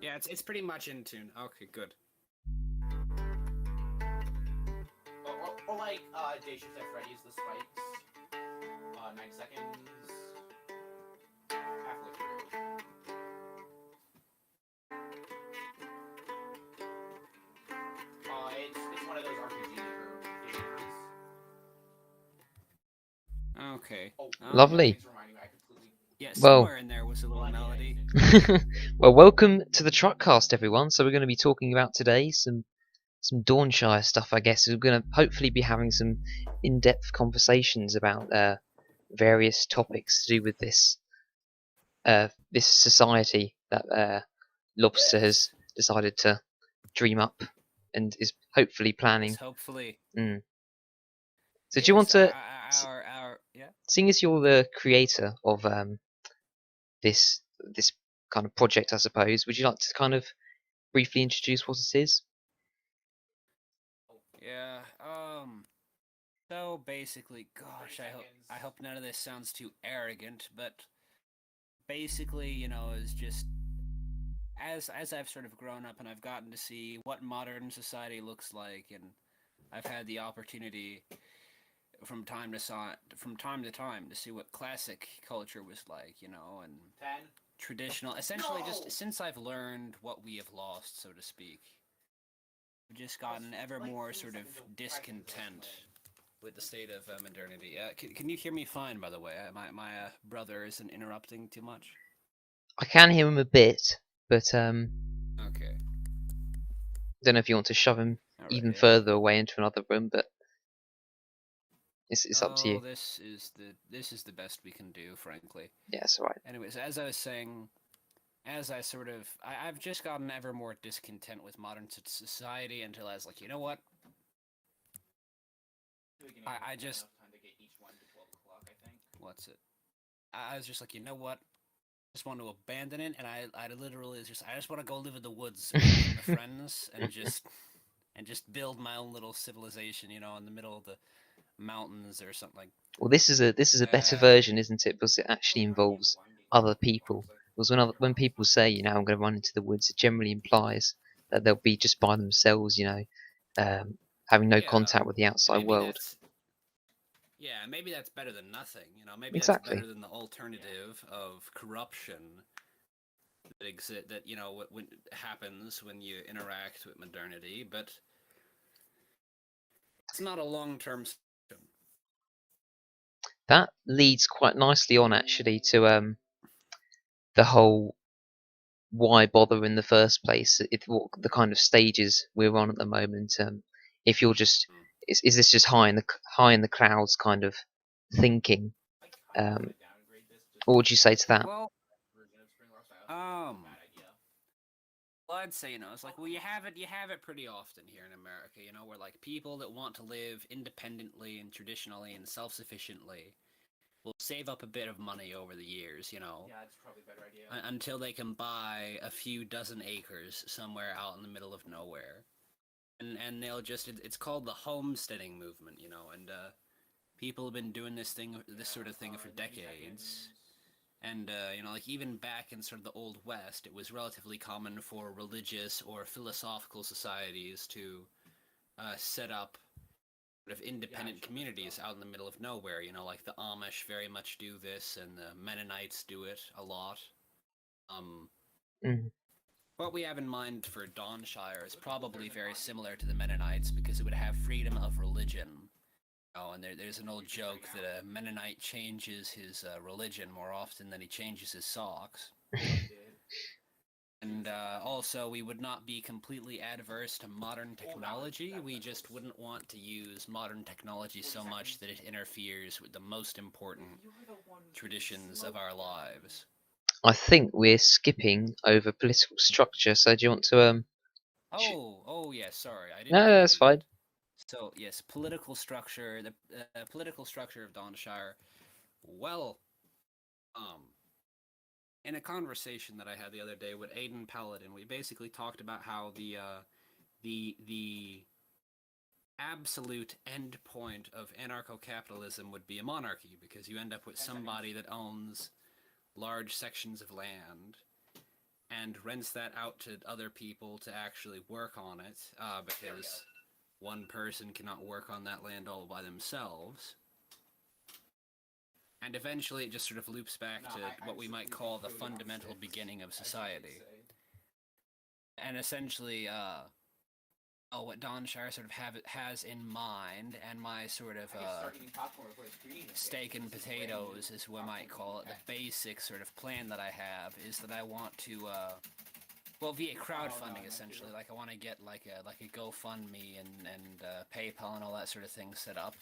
Yeah, it's pretty much in tune. Okay, good. Or like, Day Shift at Freddy's, the spikes. 9 seconds. Halfway through. It's one of those RPG games. Okay. Oh, Lovely. thanks for reminding me. I completely. Yeah, Well- somewhere in there was a little melody. Well, welcome to the TruckCast, everyone. So we're going to be talking about today some Dawnshire stuff, I guess. We're going to hopefully be having some in-depth conversations about various topics to do with this society that Lobster has decided to dream up and is hopefully planning. Yes, hopefully. So do you want to, yeah? seeing as you're the creator of this kind of project, I suppose, would you like to kind of briefly introduce what it is? Yeah, so basically, gosh, I hope none of this sounds too arrogant, but basically, is just as I've sort of grown up and I've gotten to see what modern society looks like, and I've had the opportunity from time to time to see what classic culture was like, and 10. traditional, essentially No! just since I've learned what we have lost, so to speak. I've just gotten ever more sort of discontent with the state of modernity. Can you hear me fine, by the way? My brother isn't interrupting too much. I can hear him a bit, but Okay. don't know if you want to shove him All right, even yeah. further away into another room, but it's up to you. This is the best we can do, frankly. Yeah, it's alright. Anyways, as I was saying, I've just gotten ever more discontent with modern society until I was like, you know what? I just Enough time to get each one to 12 o'clock, I think. What's it? I was just like, you know what? I just want to abandon it, and I literally I just want to go live in the woods with my friends and just build my own little civilization, in the middle of the mountains or something like. Well, this is a better version, isn't it? Because it actually involves other people. Because when people say, I'm going to run into the woods, it generally implies that they'll be just by themselves, having no contact with the outside world. Maybe that's better than nothing. Maybe Exactly. that's better than the alternative of corruption that what happens when you interact with modernity, but it's not a long-term solution. That leads quite nicely on, actually, to the whole why bother in the first place. What the kind of stages we're on at the moment. If you're just, is this just high in the clouds kind of thinking? What would you say to that? Well, well, I'd say, it's like, well, you have it pretty often here in America, where like people that want to live independently and traditionally and self-sufficiently will save up a bit of money over the years, Yeah, that's probably a better idea. until they can buy a few dozen acres somewhere out in the middle of nowhere. And they'll it's called the homesteading movement, and people have been doing this sort of thing for decades. And, like even back in sort of the Old West, it was relatively common for religious or philosophical societies to set up sort of independent communities out in the middle of nowhere. Like the Amish very much do this, and the Mennonites do it a lot. What we have in mind for Dawnshire is probably very similar to the Mennonites, because it would have freedom of religion. Oh, and there's an old joke that a Mennonite changes his religion more often than he changes his socks. And also, we would not be completely adverse to modern technology. We just wouldn't want to use modern technology so much that it interferes with the most important traditions of our lives. I think we're skipping over political structure. So do you want to Yeah, sorry, I didn't. No, that's fine. So yes, political structure. The political structure of Dawnshire. Well, in a conversation that I had the other day with Aiden Paladin, we basically talked about how the absolute end point of anarcho-capitalism would be a monarchy, because you end up with somebody that owns large sections of land, and rents that out to other people to actually work on it, because one person cannot work on that land all by themselves. And eventually it just sort of loops back to what we might call the fundamental beginning of society. And essentially, what Dawnshire sort of has in mind, and my sort of steak and potatoes, is what I might call it, the basic sort of plan that I have, is that I want to, well, via crowdfunding, essentially, like, I want to get, like a GoFundMe and PayPal and all that sort of thing set up,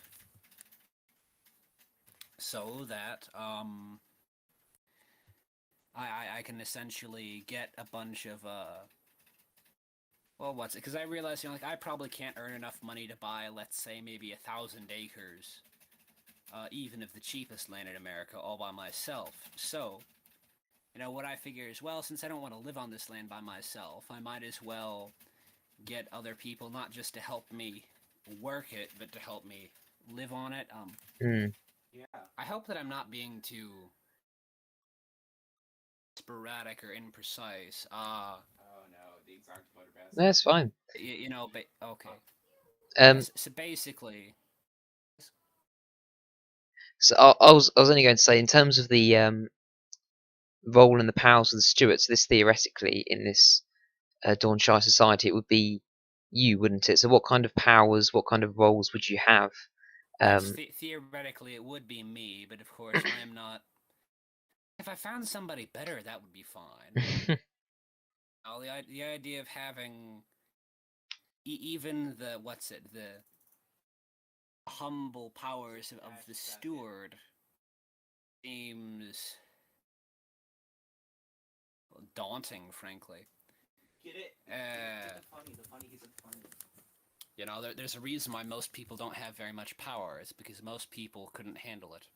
so that, I can essentially get a bunch of, well, what's it? Because I realized, like, I probably can't earn enough money to buy, let's say, maybe 1,000 acres, even of the cheapest land in America, all by myself. So, what I figure is, well, since I don't want to live on this land by myself, I might as well get other people, not just to help me work it, but to help me live on it. Yeah. I hope that I'm not being too sporadic or imprecise. Oh no, the exact photograph. That's fine. Okay. So basically, So I was only going to say, in terms of the role and the powers of the stewards, this theoretically in this Dawnshire society, it would be you, wouldn't it? So what kind of powers, what kind of roles would you have? yes, theoretically it would be me, but of course I am not. If I found somebody better, that would be fine. The idea of having even the humble powers of the steward seems daunting, frankly. Get it? The funny isn't funny. There's a reason why most people don't have very much power. It's because most people couldn't handle it.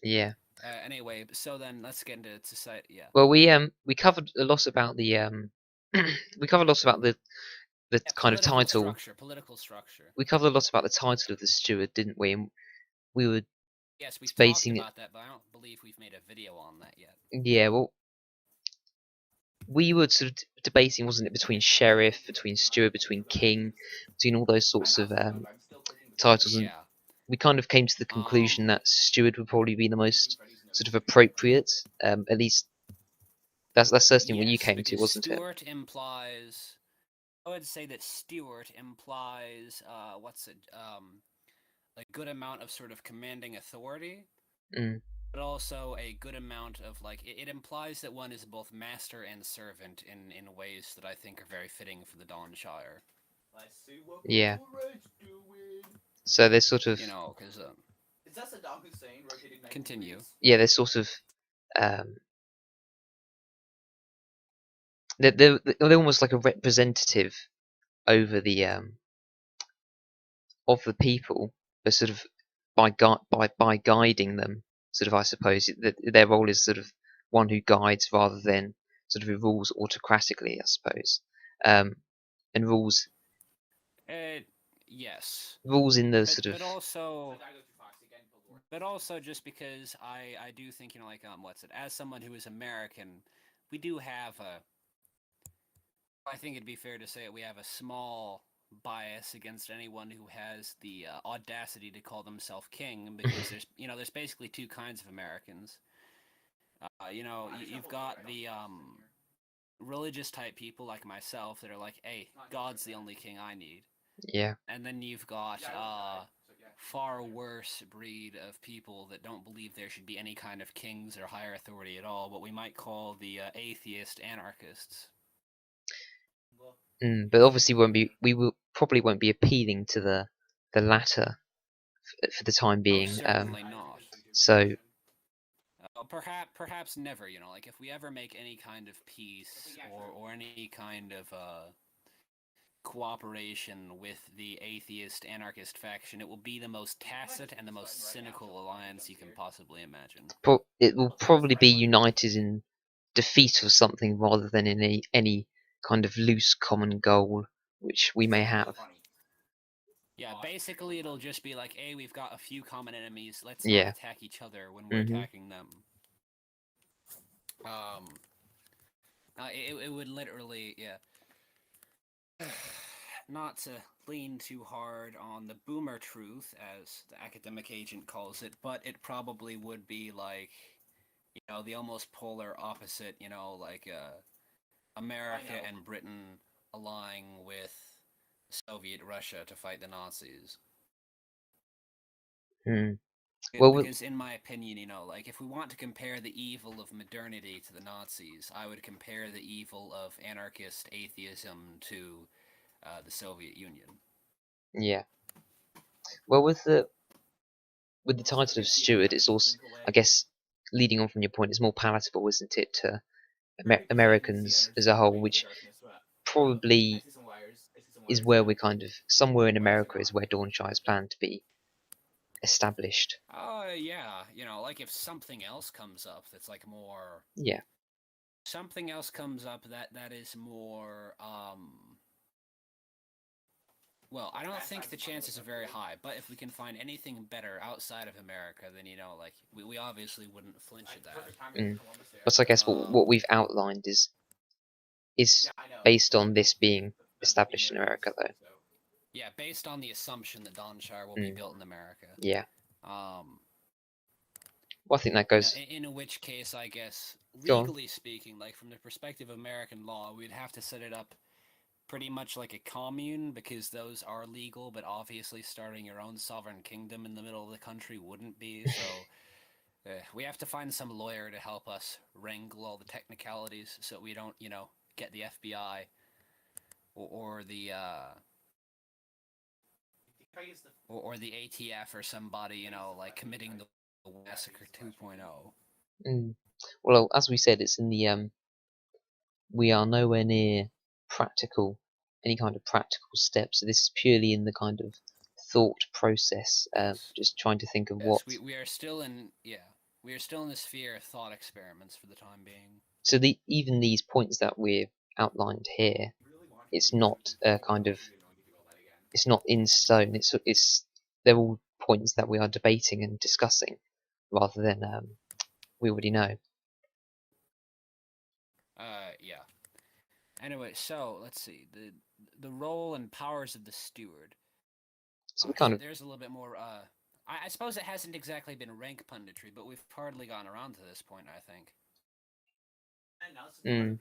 Yeah. Anyway, so then let's get into society. Yeah. Well, we covered a lot about the we covered a lot about the kind of title. Political structure. We covered a lot about the title of the steward, didn't we? And we were Yes, we've debating talked about that, but I don't believe we've made a video on that yet. Yeah, well, we were sort of debating, wasn't it, between sheriff, between steward, between king, between all those sorts of titles, and Yeah. we kind of came to the conclusion that steward would probably be the most sort of appropriate. At least that's certainly what you came to, wasn't Steward implies. I would say that steward implies a good amount of sort of commanding authority, but also a good amount of it implies that one is both master and servant in ways that I think are very fitting for the Dawnshire. Yeah. So there's sort of because is that Saddam Hussein rotating? Continue. Yeah, there's sort of they're almost like a representative over the of the people, but sort of by guiding them, sort of, I suppose their role is sort of one who guides rather than sort of who rules autocratically, I suppose, and rules. Yes. Rules in the sort of. But also, just because I do think as someone who is American, we do have I think it'd be fair to say that we have a small bias against anyone who has the audacity to call themselves king, because there's basically two kinds of Americans. You've got the religious type people like myself that are like, hey, God's the only king I need. Yeah. And then you've got far worse breed of people that don't believe there should be any kind of kings or higher authority at all, what we might call the atheist anarchists. But obviously probably won't be appealing to the latter for the time being. Certainly not. So perhaps never. If we ever make any kind of peace or any kind of cooperation with the atheist anarchist faction, it will be the most tacit and the most cynical alliance you can possibly imagine. It will probably be united in defeat of something rather than in any kind of loose common goal which we may have. Yeah, basically it'll just be like, hey, we've got a few common enemies, let's not attack each other when we're attacking them. It would literally, yeah. Not to lean too hard on the boomer truth, as the academic agent calls it, but it probably would be like, the almost polar opposite, like America and Britain allying with Soviet Russia to fight the Nazis. Hmm. Well, Because in my opinion, like if we want to compare the evil of modernity to the Nazis, I would compare the evil of anarchist atheism to the Soviet Union. yeah. Well, with the title of Steward, it's also, I guess, leading on from your point, it's more palatable, isn't it, to Americans as a whole, which probably is where we're kind of somewhere in America is where Dawnshire is planned to be established. Yeah, like if something else comes up that's like more. Yeah. Something else comes up that is more. Well, I don't think the chances are very high, but if we can find anything better outside of America, then like we obviously wouldn't flinch at that. Mm. But I guess what we've outlined is based on this being established in America, though. Yeah, based on the assumption that Dawnshire will be built in America. Yeah. Well, I think that goes. In which case, I guess, legally speaking, like from the perspective of American law, we'd have to set it up pretty much like a commune, because those are legal, but obviously starting your own sovereign kingdom in the middle of the country wouldn't be, so we have to find some lawyer to help us wrangle all the technicalities so we don't, get the FBI or the or the ATF or somebody, like committing the Massacre 2.0. Well, as we said, it's in the we are nowhere near any kind of practical steps. So this is purely in the kind of thought process, just trying to think of what. We are still in the sphere of thought experiments for the time being. So even these points that we've outlined here, it's not it's not in stone. It's they're all points that we are debating and discussing, rather than we already know. Yeah. Anyway, so let's see the role and powers of the steward. So we kind of. There's a little bit more. I suppose it hasn't exactly been rank punditry, but we've hardly gone around to this point, I think.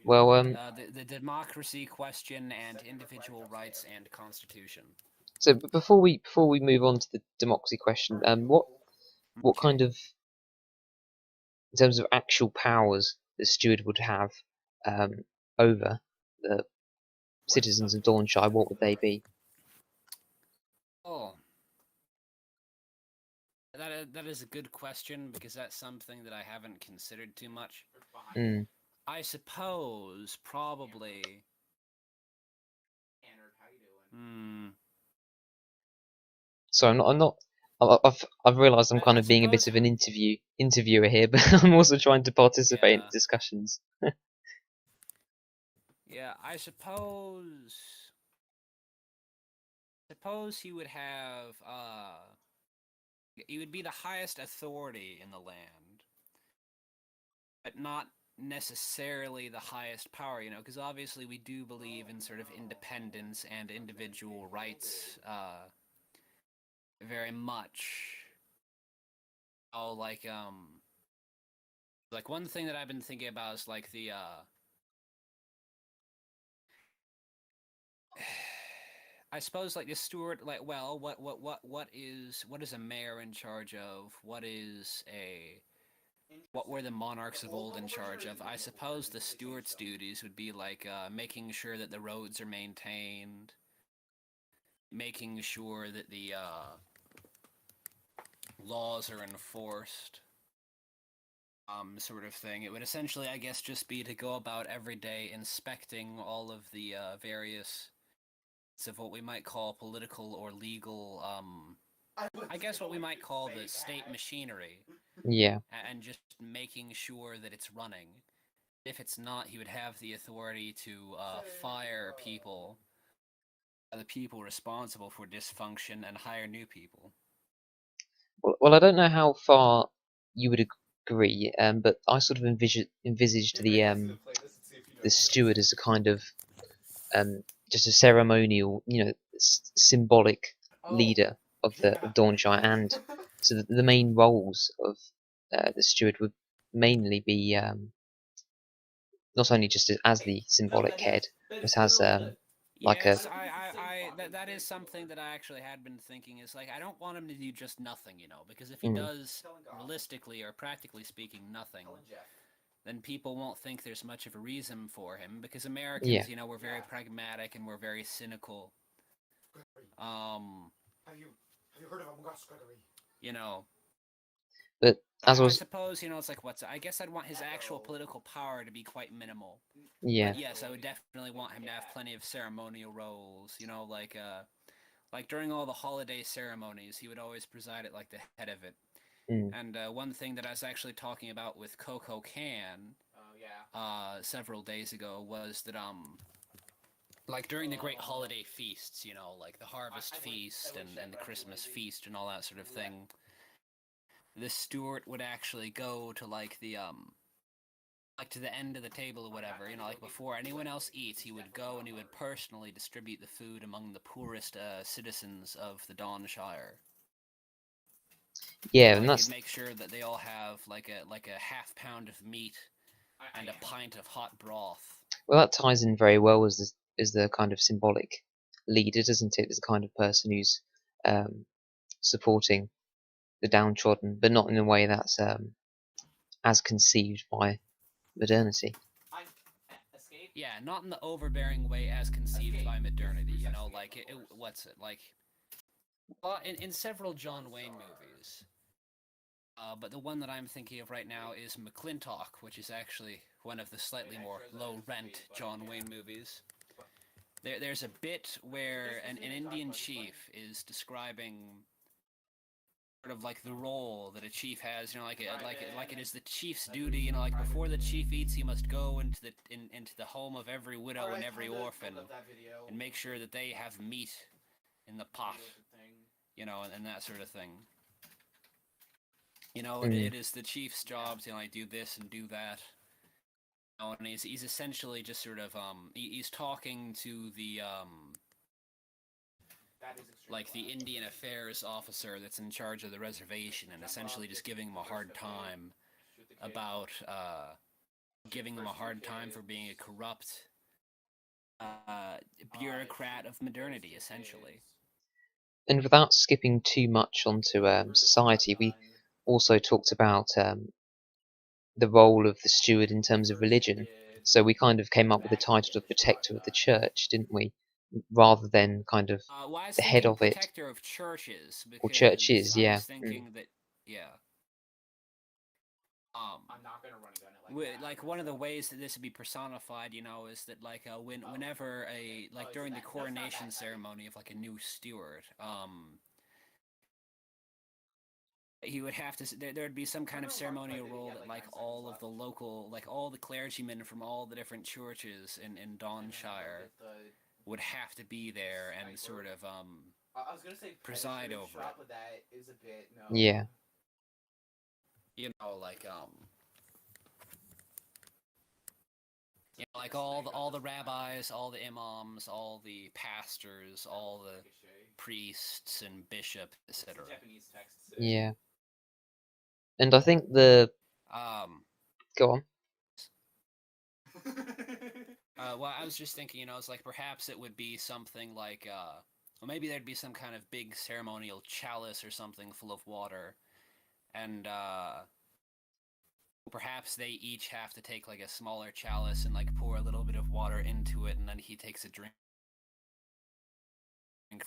Well, the democracy question and individual rights and constitution. So before we move on to the democracy question, what kind of, in terms of actual powers the steward would have over the citizens of Dawnshire, what would they be? Oh, that is a good question, because that's something that I haven't considered too much. I suppose probably. So I'm not. I've realised I'm kind of being a bit of an interviewer here, but I'm also trying to participate in discussions. Yeah, I suppose. Suppose he would have. He would be the highest authority in the land, but not necessarily the highest power, because obviously we do believe in sort of independence and individual rights very much. Oh, like one thing that I've been thinking about is like the I suppose like the steward, like, well, what is a mayor in charge of? What were the monarchs of old in charge of? I suppose the steward's duties would be like making sure that the roads are maintained, making sure that the laws are enforced, sort of thing. It would essentially, I guess, just be to go about every day inspecting all of the various of what we might call political or legal, I guess what we might call the state machinery. Yeah. And just making sure that it's running. If it's not, he would have the authority to fire people, the people responsible for dysfunction, and hire new people. Well, I don't know how far you would agree, but I sort of envisaged the the steward as a kind of just a ceremonial, symbolic leader of the Dawnshire, and so the main roles of the steward would mainly be not only just as the symbolic head, but as like a Yes, that is something that I actually had been thinking. Is like I don't want him to do just nothing, because if he does realistically or practically speaking nothing, then people won't think there's much of a reason for him. Because Americans, we're very pragmatic and we're very cynical. Have you heard of Gus Gregory? But as I suppose, it's like I guess I'd want his actual political power to be quite minimal. yeah, But yes, I would definitely want him to have plenty of ceremonial roles. Like during all the holiday ceremonies, he would always preside at like the head of it. And one thing that I was actually talking about with Coco Can, several days ago was that like during the great holiday feasts, like the harvest feast and the Christmas feast and all that sort of thing, the steward would actually go to like the like to the end of the table or whatever, like before anyone else eats, he would go and he would personally distribute the food among the poorest citizens of the Dawnshire. yeah, Like, and that's he'd make sure that they all have like a half pound of meat and a pint of hot broth. well, that ties in very well as the kind of symbolic leader, doesn't it? As the kind of person who's supporting the downtrodden, but not in a way that's as conceived by modernity. Yeah, not in the overbearing way as conceived by modernity. Like what's it like? Well, in several John Wayne movies. But the one that I'm thinking of right now is McClintock, which is actually one of the slightly more low-rent John Wayne movies. There's a bit where an Indian chief is describing sort of like the role that a chief has, like it is the chief's duty, like before the chief eats, he must go into the home of every widow and every orphan and make sure that they have meat in the pot, and that sort of thing. It is the chief's job to like do this and do that. And he's essentially just sort of he's talking to the like the Indian Affairs officer that's in charge of the reservation, and essentially just giving him a hard time about giving him a hard time for being a corrupt bureaucrat of modernity, essentially. And without skipping too much onto society, we also talked about the role of the steward in terms of religion. So we kind of came up with the title of protector of the church, didn't we? Rather than kind of Well, I was the head thinking of it. protector of churches, Or because churches, I yeah. was thinking that, yeah. I'm not gonna run gun it Like one of the ways that this would be personified, is that like whenever during the coronation ceremony of like a new steward, he would have to there'd be some kind of ceremonial role that like all of the local, like all the clergymen from all the different churches in Dawnshire would have to be there and sort of I was gonna say preside over it. but that is a bit no. Yeah. Like like all the rabbis, all the imams, all the pastors, all the priests and bishops, etc. Yeah. And I think the go on. Well, I was just thinking, it's like perhaps it would be something like, well, maybe there'd be some kind of big ceremonial chalice or something full of water, and perhaps they each have to take like a smaller chalice and like pour a little bit of water into it, and then he takes a drink,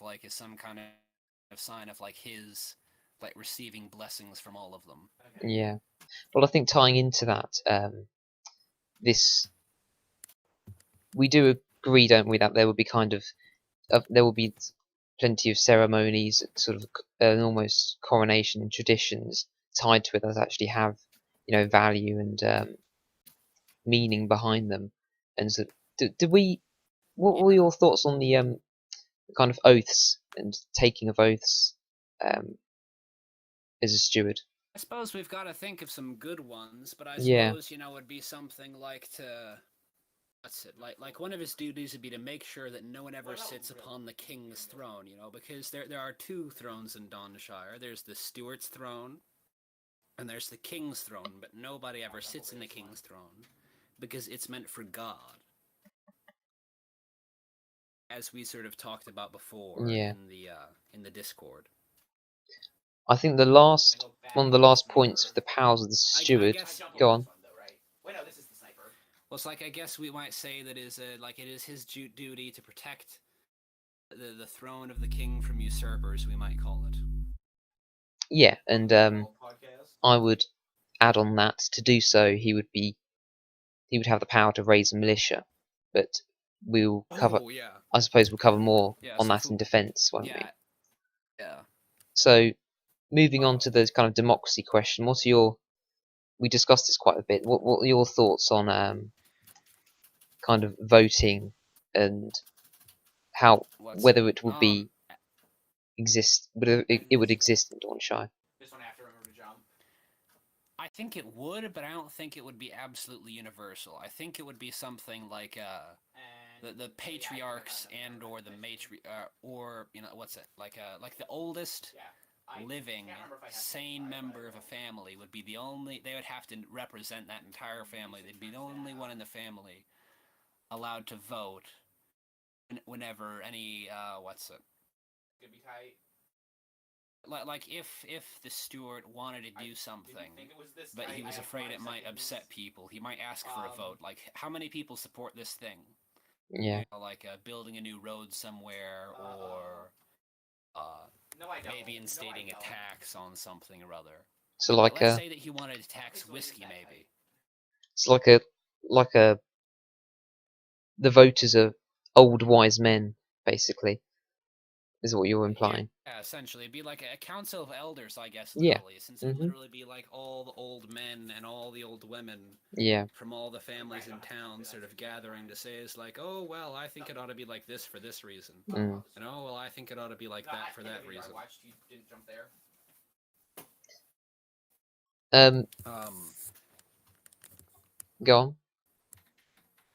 like as some kind of sign of like his like receiving blessings from all of them. Yeah. Well, I think tying into that, we do agree, don't we, that there will be kind of there will be plenty of ceremonies, sort of an almost coronation traditions tied to it that actually have value and meaning behind them. And so, did we? What were your thoughts on the kind of oaths and taking of oaths as a steward? I suppose we've got to think of some good ones, but I Yeah. suppose, it'd be something like to That's it. Like one of his duties would be to make sure that no one ever What about sits really upon the king's throne, you know, because there are two thrones in Dawnshire. There's the Steward's throne, and there's the king's throne, but nobody ever sits in the king's throne because it's meant for God. As we sort of talked about before Yeah. in the Discord. I think the I last go back one of the into last the points future. for the powers of the I steward. guess- I jump Go over on. this one, though, right? Wait, no, this is the sniper. Well, it's like I guess we might say that is like it is his duty to protect the throne of the king from usurpers. We might call it. Yeah, and Podcast. I would add on that to do so he would have the power to raise a militia, but we'll cover. Oh yeah, I suppose we'll cover more yeah. on So that in defence, won't we? yeah, yeah. So moving on to the kind of democracy question, what are your? We discussed this quite a bit. What are your thoughts on kind of voting and how whether it would be whether it would exist in Dawnshire? This one I have to remember to jump. I think it would, but I don't think it would be absolutely universal. I think it would be something like And the patriarchs and or the or you know what's it like the oldest yeah. I living can't remember if I have to sane decide, member but I of a will. family would be the only. They would have to represent that entire family. They'd be the only one in the family allowed to vote whenever any what's it Could be tight. like if the steward wanted to do Didn't something, think it was this but tight. he I was have afraid 5 it might seconds. upset people, he might ask for a vote. Like, how many people support this thing? Yeah. You know, like building a new road somewhere, or No, I don't. maybe No, I instating a don't. tax on something or other. So But like let's a say that he wanted to tax Okay, so it is whiskey, that maybe. it's like a the voters are old wise men, basically, is what you're implying. Yeah, essentially, it'd be like a council of elders, I guess, Yeah. literally, since it would Mhm. literally be like all the old men and all the old women Yeah. from all the families in town sort of gathering to say is like, oh, well, I think it ought to be like this for this reason. Mm. And oh, well, I think it ought to be like No, that I for think that the video reason. I watched, you didn't jump there. Go on.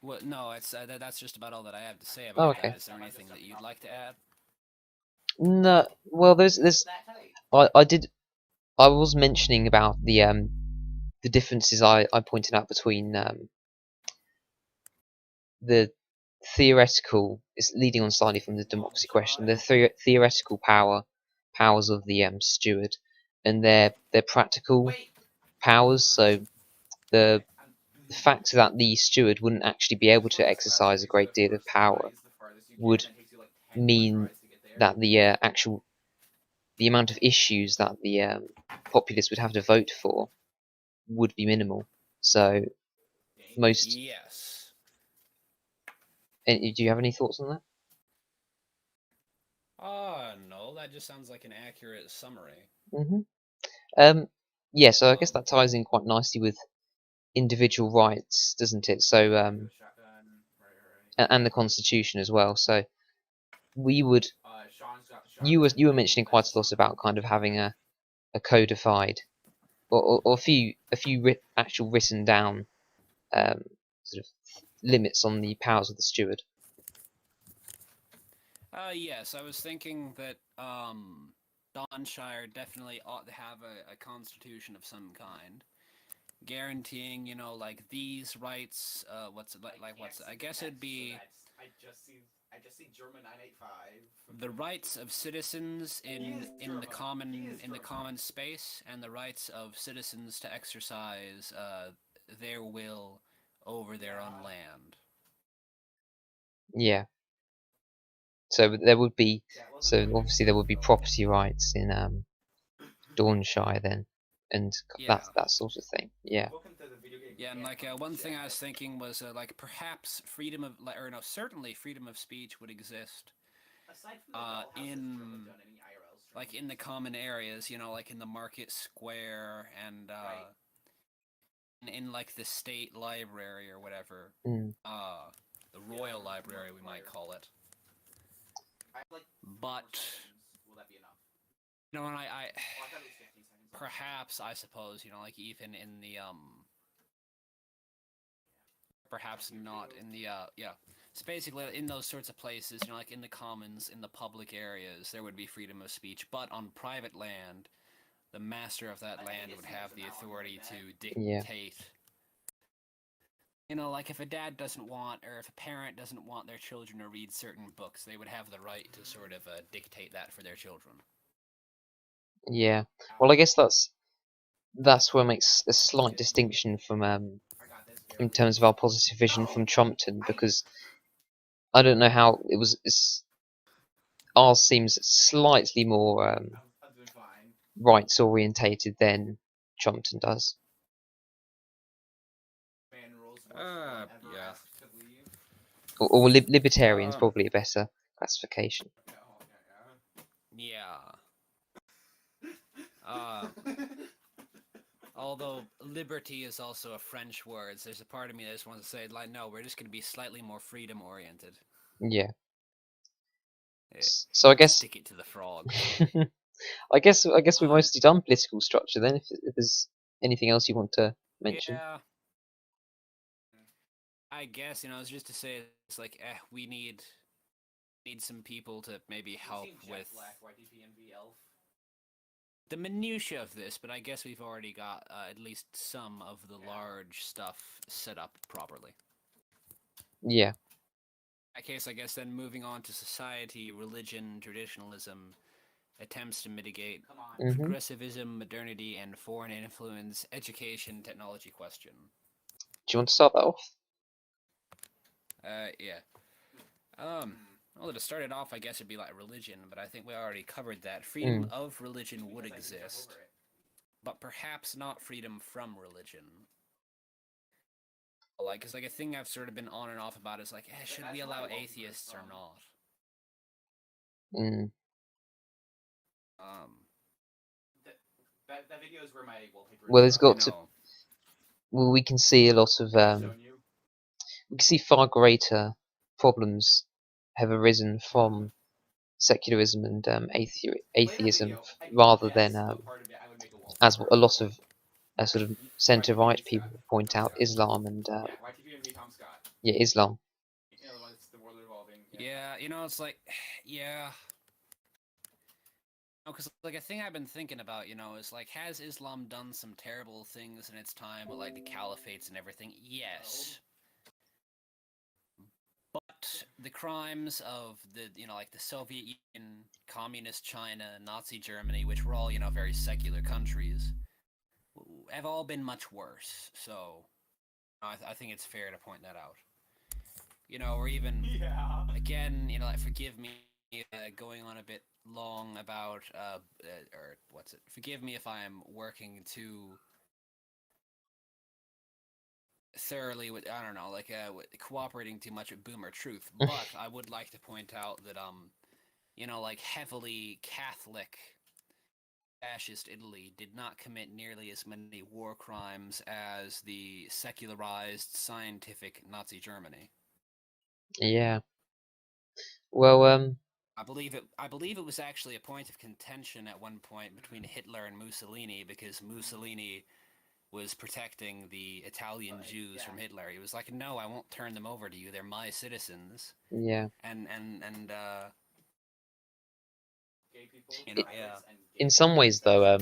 Well, no, it's that's just about all that I have to say Oh, about okay. that. Is there anything that you'd like to add? No. Well, there's That tight. I was mentioning about the differences I pointed out between the theoretical is leading on slightly from the democracy question, the theoretical powers of the steward and their practical Wait. powers. So the The fact that the steward wouldn't actually be able to exercise a great deal of power would mean that the the amount of issues that the populace would have to vote for would be minimal. So most. Yes. Do you have any thoughts on that? No, that just sounds like an accurate summary. Yeah, so I guess that ties in quite nicely with individual rights, doesn't it? So and the Constitution as well. So we would. You were mentioning quite a lot about kind of having a codified or a few actual written down sort of limits on the powers of the steward. Yes, I was thinking that Dawnshire definitely ought to have a constitution of some kind, guaranteeing, you know, like these rights. What's it like? What's it? I guess it'd be I just see German 985. the rights of citizens in the common space, and the rights of citizens to exercise their will over their own land. Yeah. So there would be. So obviously there would be property rights in Dawnshire then, and Yeah. that sort of thing. Yeah. Yeah, and like one thing I was thinking was like perhaps freedom of certainly freedom of speech would exist in like in the common areas, you know, like in the market square and in like the state library or whatever. Mm. The royal library we might call it. But will that be enough? you know, and I Oh, I thought it was 15 seconds. perhaps I suppose, you know, like even in the perhaps not in the yeah. So basically, in those sorts of places, you know, like in the commons, in the public areas, there would be freedom of speech. But on private land, the master of that land would have the authority to Yeah. dictate. You know, like if a dad doesn't want, or if a parent doesn't want their children to read certain books, they would have the right to sort of dictate that for their children. Yeah. Well, I guess that's where it makes a slight distinction from in terms of our positive vision from Trumpton, because I don't know how it was. Ours seems slightly more I'm doing fine. rights orientated than Trumpton does. Man rules once ever Yeah. asked to leave. Or libertarian's probably a better classification. Yeah. Although liberty is also a French word, so there's a part of me that just wants to say, like, no, we're just going to be slightly more freedom oriented. Yeah. So I guess Stick it to the frog. I guess we've mostly done political structure then. If there's anything else you want to mention. Yeah. I guess, you know, it's just to say, it's like, we need some people to maybe help with the minutia of this, but I guess we've already got at least some of the large stuff set up properly. Yeah. In that case, I guess then moving on to society, religion, traditionalism, attempts to mitigate progressivism, modernity, and foreign influence, education, technology question. Do you want to start that off? Yeah. Well, to start it off, I guess it'd be like religion, but I think we already covered that. Freedom of religion would exist, but perhaps not freedom from religion. Like, cause like a thing I've sort of been on and off about is like, should we allow atheists or not? That video is where my wallpaper. Well, there's got to. Well, we can see a lot of. We can see far greater problems have arisen from secularism and atheism, rather than as a lot of sort of centre-right people point out, Islam and yeah, Islam. Yeah, you know, it's like, yeah. Because like a thing I've been thinking about, you know, is like, has Islam done some terrible things in its time, with like the caliphates and everything? Yes. But the crimes of the, you know, like the Soviet Union, Communist China, Nazi Germany, which were all, you know, very secular countries, have all been much worse. So, I think it's fair to point that out. You know, or even, again, you know, like, forgive me going on a bit long about, or what's it? Forgive me if I'm working too thoroughly with, I don't know, like with cooperating too much with Boomer Truth, but I would like to point out that you know, like heavily Catholic fascist Italy did not commit nearly as many war crimes as the secularized scientific Nazi Germany. Yeah. Well, I believe it was actually a point of contention at one point between Hitler and Mussolini, because Mussolini was protecting the Italian Jews from Hitler. He was like, "No, I won't turn them over to you. They're my citizens." Yeah. And you know, yeah. In some ways, though,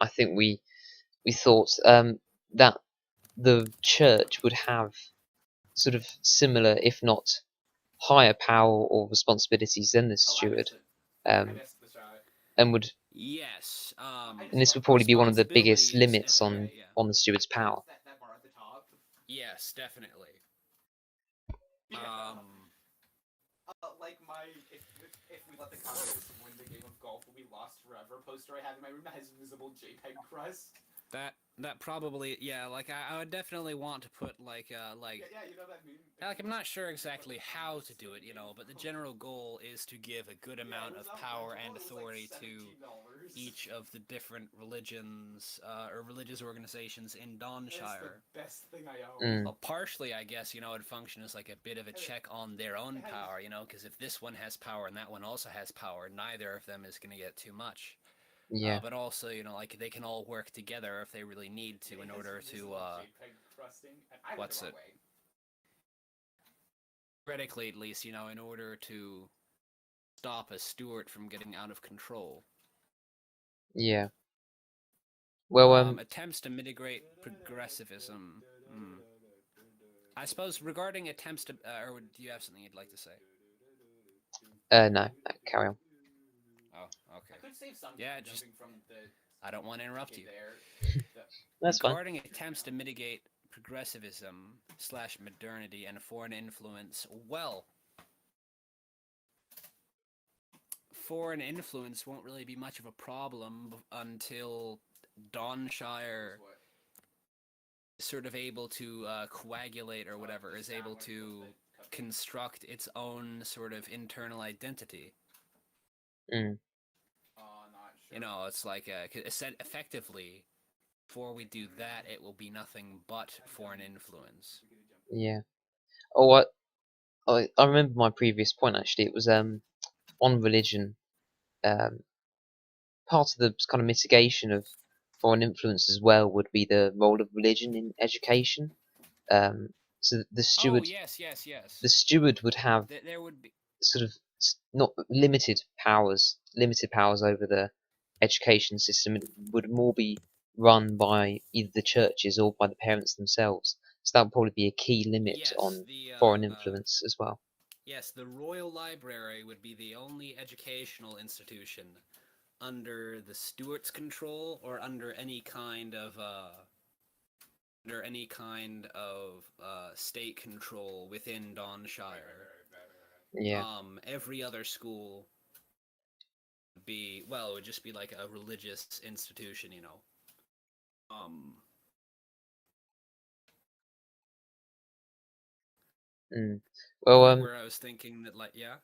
I think we thought that the church would have sort of similar, if not higher power or responsibilities than the steward, and would. Yes. And this would probably be one of the biggest limits right, yeah. on the steward's power. That bar at the top. Yes, definitely. Like if we let the communists win the game of golf, will be lost forever poster I have in my room that has visible JPEG crust. That probably, yeah, like I would definitely want to put like you know that meme? like I'm not sure exactly how to do it, you know, but the general goal is to give a good amount of power and authority to each of the different religions or religious organizations in Dawnshire. The best thing I own. Well, partially, I guess, you know, it'd function as like a bit of a check on their own power, you know, because if this one has power and that one also has power, neither of them is going to get too much. Yeah. But also, you know, like they can all work together if they really need to in order to what's it? theoretically at least, you know, in order to stop a Steward from getting out of control. Yeah. Well, Attempts to mitigate progressivism. I suppose regarding attempts to, or do you have something you'd like to say? no, carry on. Oh, okay. I could save some Yeah, just jumping from the I don't want to interrupt okay you. there. That's fine. Regarding attempts to mitigate progressivism / modernity and foreign influence, well, foreign influence won't really be much of a problem until Dawnshire is sort of able to coagulate or whatever, is able to construct its own sort of internal identity. Mm. Not sure. You know, it's like effectively, before we do that, it will be nothing but foreign influence. Yeah. Oh, I remember my previous point actually. It was on religion. Part of the kind of mitigation of foreign influence as well would be the role of religion in education. So the Oh, steward, yes, yes, yes. the steward would have There would be. sort of not limited powers over the education system. It would more be run by either the churches or by the parents themselves. So that would probably be a key limit Yes, on foreign the influence as well. yes, the Royal Library would be the only educational institution under the Stuarts' control or under any kind of state control within Dawnshire. Yeah. Every other school would be, well, it would just be like a religious institution, you know. Well, where I was thinking that, like, yeah.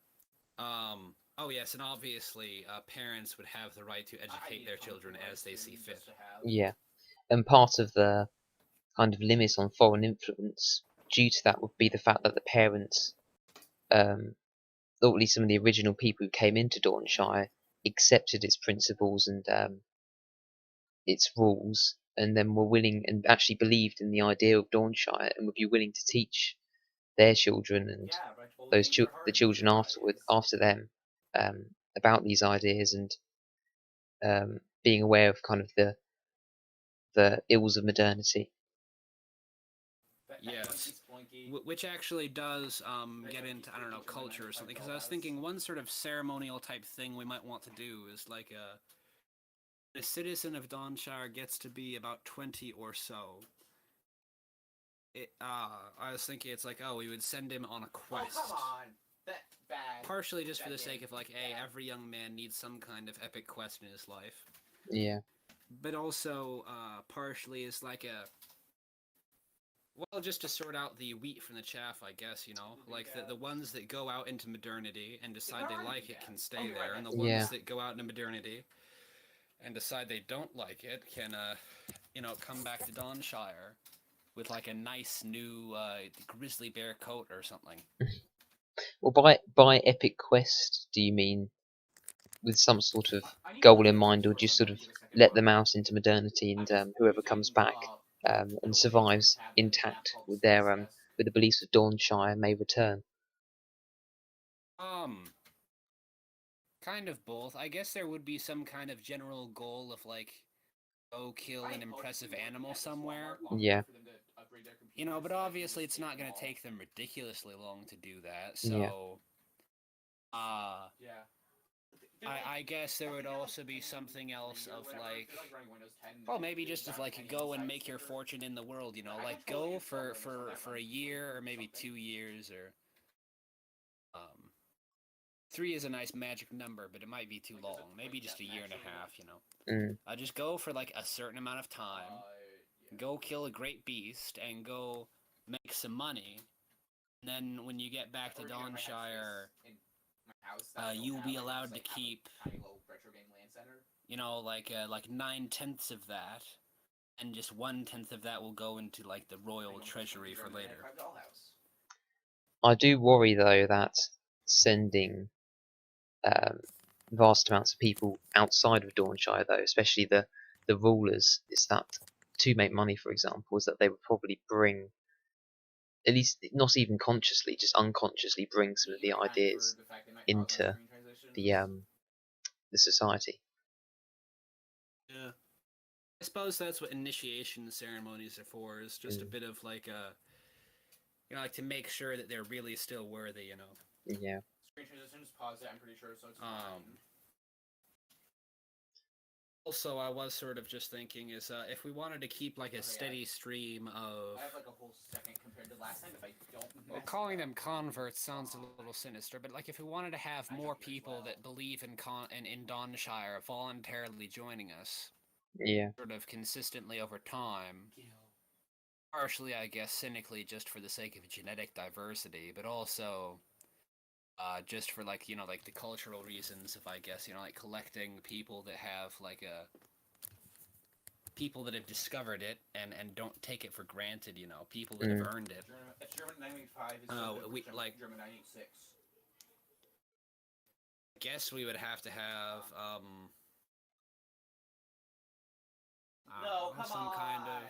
Oh yes, and obviously, parents would have the right to educate their children as they see fit. yeah, and part of the kind of limit on foreign influence due to that would be the fact that the parents, or at least some of the original people who came into Dawnshire, accepted its principles and its rules, and then were willing and actually believed in the idea of Dawnshire and would be willing to teach their children and the children after them about these ideas and being aware of kind of the ills of modernity. Yes, which actually does get into, I don't know, culture or something. Because I was thinking one sort of ceremonial type thing we might want to do is like a citizen of Dawnshire gets to be about 20 or so. I was thinking it's like, oh, we would send him on a quest. Oh, come on. Bad. Partially just for the sake of like, hey, every young man needs some kind of epic quest in his life. Yeah. But also, partially is like well, just to sort out the wheat from the chaff, I guess, you know? Like, the ones that go out into modernity and decide they like it can stay there, and the ones that go out into modernity and decide they don't like it can, you know, come back to Dawnshire with, like, a nice new grizzly bear coat or something. Well, by epic quest, do you mean with some sort of goal in mind, or just sort of let them out into modernity, and whoever comes back and survives intact with their with the beliefs of Dawnshire may return? Kind of both. I guess there would be some kind of general goal of like, go kill an impressive animal somewhere. Yeah. You know, but obviously it's not going to take them ridiculously long to do that. So, I guess there would also be something else of like, well, maybe just of like go and make your fortune in the world, you know, like go for a year or maybe 2 years or 3 is a nice magic number, but it might be too long. Maybe just a year and a half, you know. Just go for like a certain amount of time, go kill a great beast, and go make some money. And then when you get back to Dawnshire, you'll be allowed to keep, you know, like 9/10 of that, and just 1/10 of that will go into like the royal treasury for later. I do worry though that sending vast amounts of people outside of Dawnshire, though, especially the rulers, is that to make money, for example, is that they would probably bring at least not even consciously, just unconsciously bring some of the ideas into the society. Yeah. I suppose that's what initiation ceremonies are for, is just a bit of like like to make sure that they're really still worthy, Yeah. Screen transitions, pause it, I'm pretty sure, so it's fine. Also, I was sort of just thinking is if we wanted to keep like a steady stream of... I have like a whole second compared to last time if I don't Well, calling them converts sounds a little sinister, but like if we wanted to have more people that believe in Dawnshire voluntarily joining us, Yeah. sort of consistently over time, partially, I guess, cynically just for the sake of genetic diversity, but also just for like like the cultural reasons of, I guess, like collecting people that have like people that have discovered it and don't take it for granted, people that have earned it. German 985 is German 986. I guess we would have to have no, come some on. kind of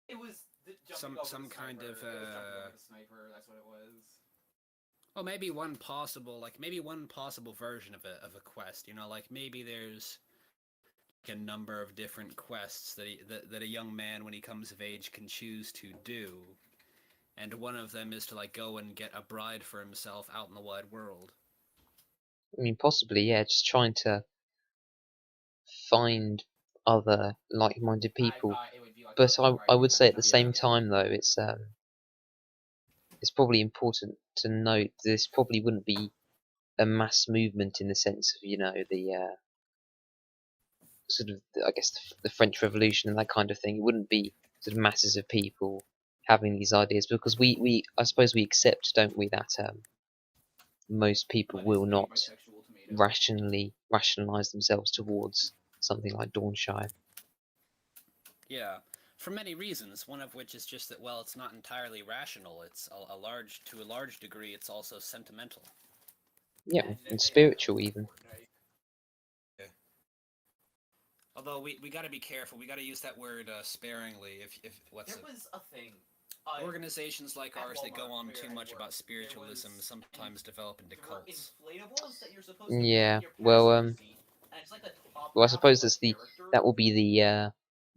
It was some kind of sniper. That's what it was. well, maybe one possible version of a quest. Like maybe there's a number of different quests that a young man, when he comes of age, can choose to do, and one of them is to like go and get a bride for himself out in the wide world. I mean, possibly, yeah. Just trying to find other like-minded people. But I would say at the same time, though, it's probably important to note this probably wouldn't be a mass movement in the sense of the sort of I guess the French Revolution and that kind of thing. It wouldn't be sort of masses of people having these ideas, because we I suppose we accept, don't we, that most people will not rationalize themselves towards something like Dawnshire. Yeah, for many reasons. One of which is just that, well, it's not entirely rational. It's to a large degree, it's also sentimental. Yeah, and spiritual even. Yeah. Although we got to be careful. We got to use that word sparingly. If what's there was a thing. Organizations like ours that go on too much about spiritualism sometimes develop into cults. That you're supposed to Yeah, well, I suppose that will be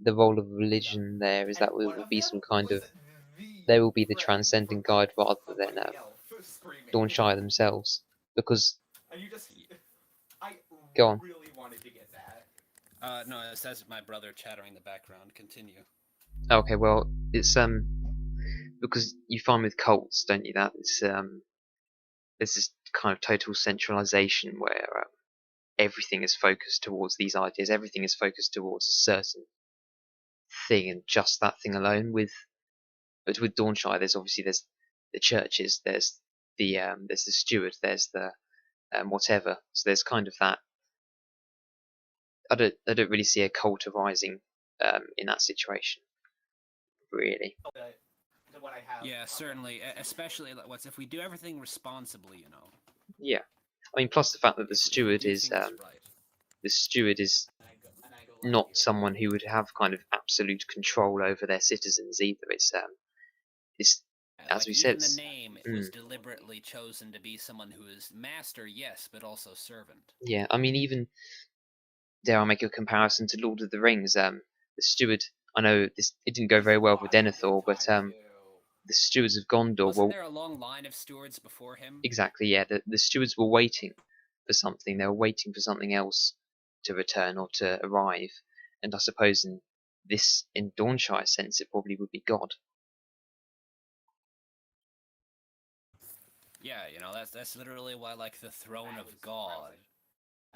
the role of religion. There is that will be some kind of, they will be the transcendent guide rather than Dawnshire themselves, because go on. Really wanted to get that. No, it says my brother chattering in the background. Continue. Okay, well, it's because you find with cults, don't you, that it's there's this kind of total centralization where everything is focused towards these ideas, everything is focused towards a certain thing and just that thing alone. But with Dawnshire, there's the churches, there's the steward, there's the whatever. So there's kind of that. I don't really see a cult arising in that situation, really. Yeah, certainly. Especially if we do everything responsibly, Yeah, I mean, plus the fact that the If we steward do is things right. the steward is not someone who would have kind of absolute control over their citizens either. It's as we said, even the name was deliberately chosen to be someone who is master, yes, but also servant. Yeah, I mean, even dare I make a comparison to Lord of the Rings? The steward. I know it didn't go very well with Denethor, but the stewards of Gondor Wasn't there a long line of stewards before him? Exactly, yeah. The stewards were waiting for something. They were waiting for something else to return or to arrive. And I suppose in Dawnshire sense, it probably would be God. Yeah, that's literally why, like, the throne of God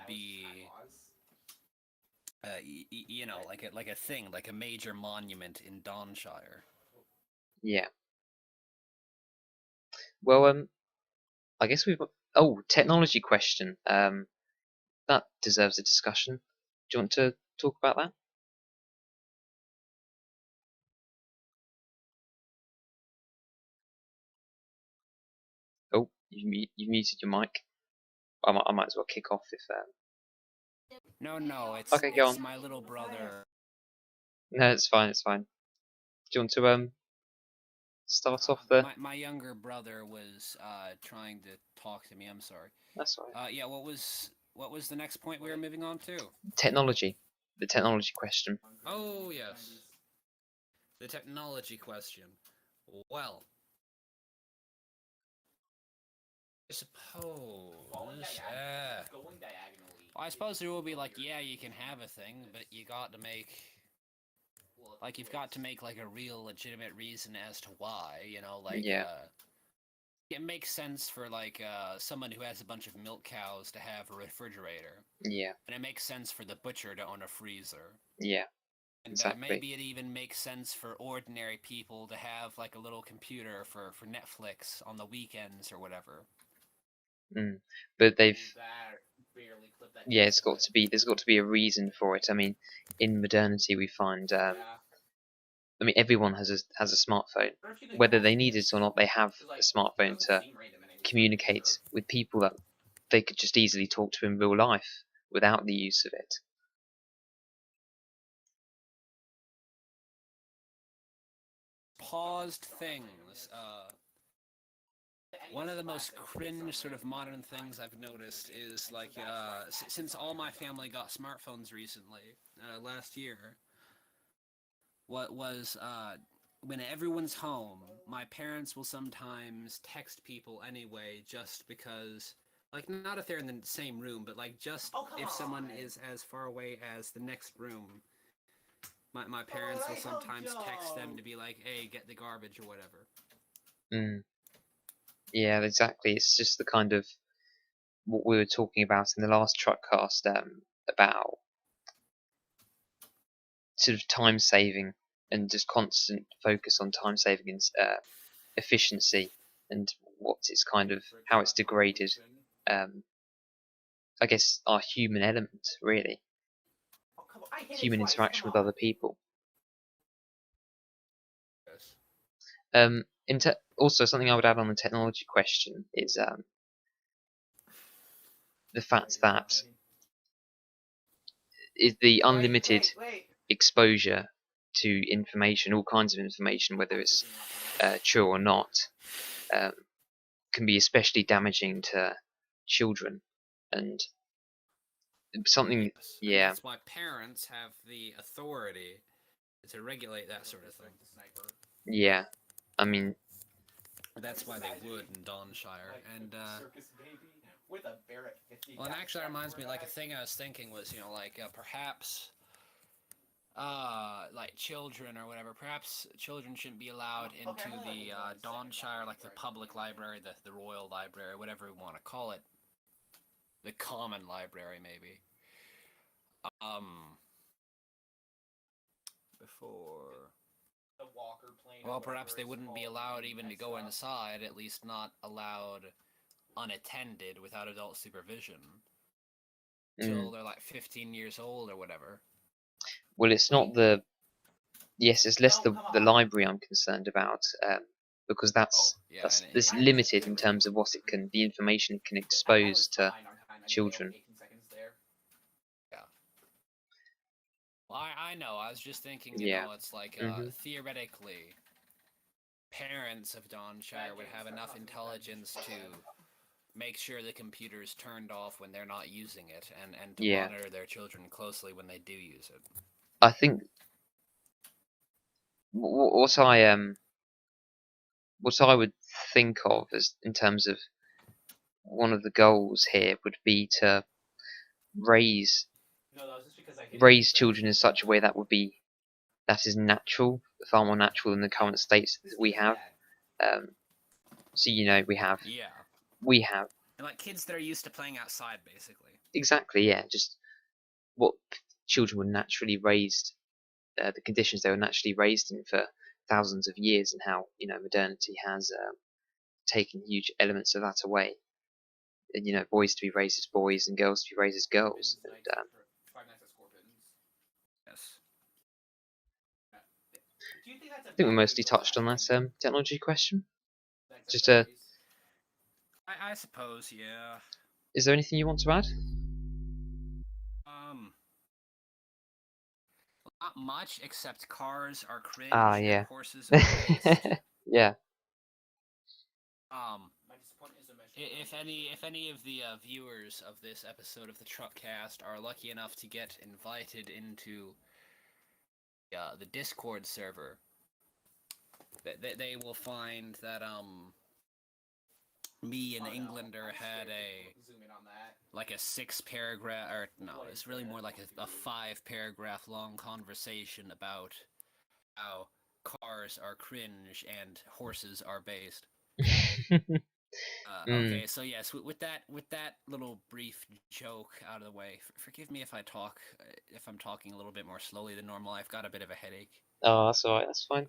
be, like a thing, like a major monument in Dawnshire. Yeah. Well, I guess we've got... Oh, technology question. That deserves a discussion. Do you want to talk about that? Oh, you muted your mic. I might as well kick off if... No, it's, Okay, go it's on. my little brother. No, it's fine, it's fine. Do you want to start off the. My younger brother was trying to talk to me. I'm sorry. That's all right. Yeah. What was the next point we were moving on to? Technology. The technology question. Oh yes, the technology question. Well, I suppose. Going diagonally. I suppose there will be like, yeah, you can have a thing, but you got to make. Like, you've got to make, like, a real legitimate reason as to why, you know, like, Yeah. It makes sense for, like, someone who has a bunch of milk cows to have a refrigerator. Yeah. And it makes sense for the butcher to own a freezer. Yeah. And Exactly. maybe it even makes sense for ordinary people to have, like, a little computer for Netflix on the weekends or whatever. But they've. That barely clipped that. Yeah, it's got to be. There's got to be a reason for it. I mean, in modernity, we find. Yeah. I mean, everyone has a smartphone. Whether they need it or not, they have a smartphone to communicate with people that they could just easily talk to in real life without the use of it. Paused things. One of the most cringe sort of modern things I've noticed is like since all my family got smartphones recently, last year, what was when everyone's home, my parents will sometimes text people anyway just because, like, not if they're in the same room, but like just if someone is as far away as the next room. My parents will sometimes text them to be like, hey, get the garbage or whatever. Yeah, exactly. It's just the kind of what we were talking about in the last TruckCast about sort of time saving and just constant focus on time saving and efficiency and what it's kind of how it's degraded. I guess our human element, really, human interaction with other people. Yes. Also, something I would add on the technology question is the fact that is the unlimited exposure to information, all kinds of information, whether it's true or not, can be especially damaging to children. And something, Yes. yeah. And that's why parents have the authority to regulate that sort of thing. Yeah, I mean, that's why they would in Dawnshire. And well, and actually that reminds me, like, a thing I was thinking was, you know, like, perhaps like children or whatever, perhaps children shouldn't be allowed into the Dawnshire, like the public library, the royal library, whatever we want to call it, the common library maybe, before, well, perhaps they wouldn't be allowed even to go inside, at least not allowed unattended without adult supervision till they're like 15 years old or whatever. Well, it's not the. Yes, it's less the library I'm concerned about, because that's this limited in terms of what it can, the information it can expose to children. Yeah. Well, I know. I was just thinking, you Yeah. know, it's like theoretically, parents of Dawnshire would have enough intelligence to make sure the computer's turned off when they're not using it, and to monitor their children closely when they do use it. I think what I would think of as in terms of one of the goals here would be to raise children in such a way that is natural, far more natural than the current states that we have. So, you know, we have and like kids that are used to playing outside, basically. Exactly, yeah, just what children were naturally raised, the conditions they were naturally raised in for thousands of years, and how, you know, modernity has taken huge elements of that away. And, you know, boys to be raised as boys and girls to be raised as girls. And, yes. I think we mostly touched on that technology question. Just I suppose, yeah. Is there anything you want to add? Not much, except cars are cringe Ah, yeah. and horses are waste. Yeah. My disappointment is immeasurable. If any of the viewers of this episode of the TruckCast are lucky enough to get invited into the Discord server, they will find that me and Englander had zoom in on that. like a 6-paragraph, or no, it's really more like a 5-paragraph long conversation about how cars are cringe and horses are based. Okay, so yes, with that little brief joke out of the way, forgive me if I'm talking a little bit more slowly than normal. I've got a bit of a headache. Oh, that's alright. That's fine.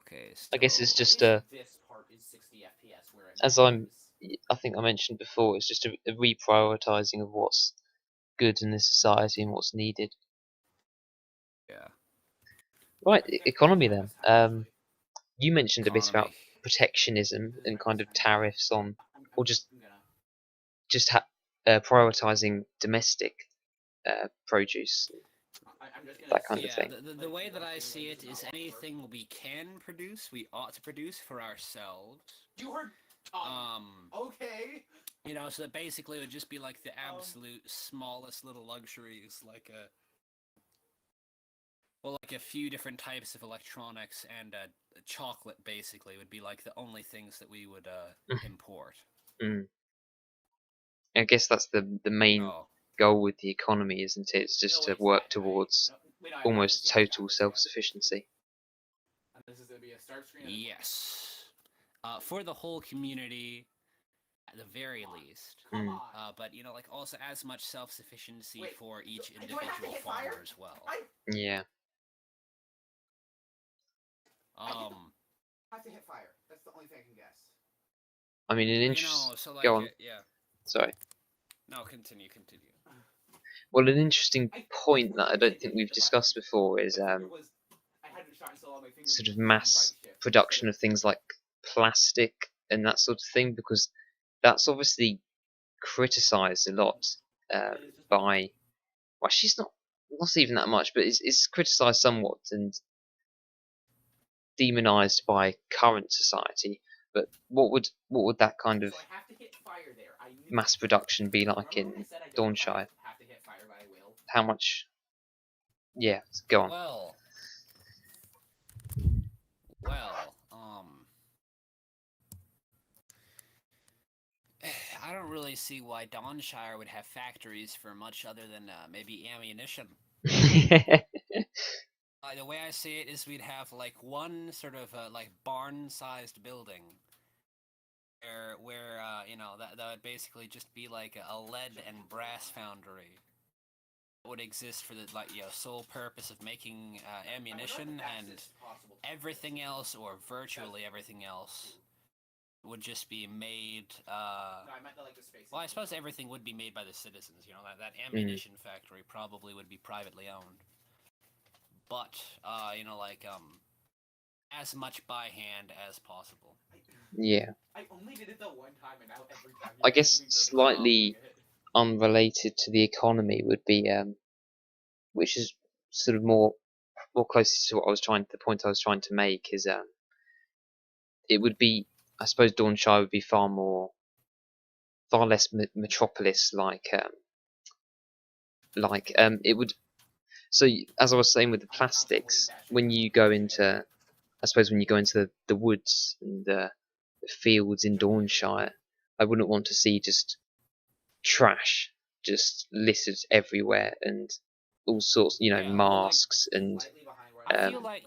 Okay, so I guess it's just this part is 60 FPS where it I think I mentioned before, it's just a reprioritizing of what's good in this society and what's needed. Yeah. Right, economy then. You mentioned a bit about Economy. protectionism and kind of tariffs on, or just prioritizing domestic produce, that kind of thing. The way that I see it is anything we can produce, we ought to produce for ourselves. You heard? Okay. You know, so that basically it would just be like the absolute smallest little luxuries, like a few different types of electronics and chocolate. Basically, would be like the only things that we would import. I guess that's the main goal with the economy, isn't it? It's just to work towards almost total self-sufficiency. This is going to be a start screen. Yes. For the whole community, at the very least. But, you know, like, also as much self-sufficiency for each individual farmer as well. Yeah. I have to hit fire. That's the only thing I can guess. I mean, go on. Yeah. Sorry. No, continue. Well, an interesting point that I don't think we've discussed before is sort of mass production of things like plastic and that sort of thing, because that's obviously criticised a lot by, well, she's not even that much, but it's criticised somewhat and demonised by current society. But what would that kind of mass production be like in Dawnshire? How much? Yeah, go on. Well, I don't really see why Dawnshire would have factories for much other than maybe ammunition. The way I see it is we'd have like one sort of like barn-sized building where you know, that would basically just be like a lead and brass foundry that would exist for the sole purpose of making ammunition, and everything else, or virtually everything else, would just be made. Well, I suppose everything would be made by the citizens. You know, that ammunition factory probably would be privately owned. But, you know, like, as much by hand as possible. Yeah. I only did it the one time, and now every time. I guess slightly unrelated to the economy would be, which is sort of more closely to the point I was trying to make is, it would be, I suppose Dawnshire would be far less metropolis like it would. So, as I was saying with the plastics, when you go into the woods and the fields in Dawnshire, I wouldn't want to see just trash just littered everywhere and all sorts, masks and. I feel like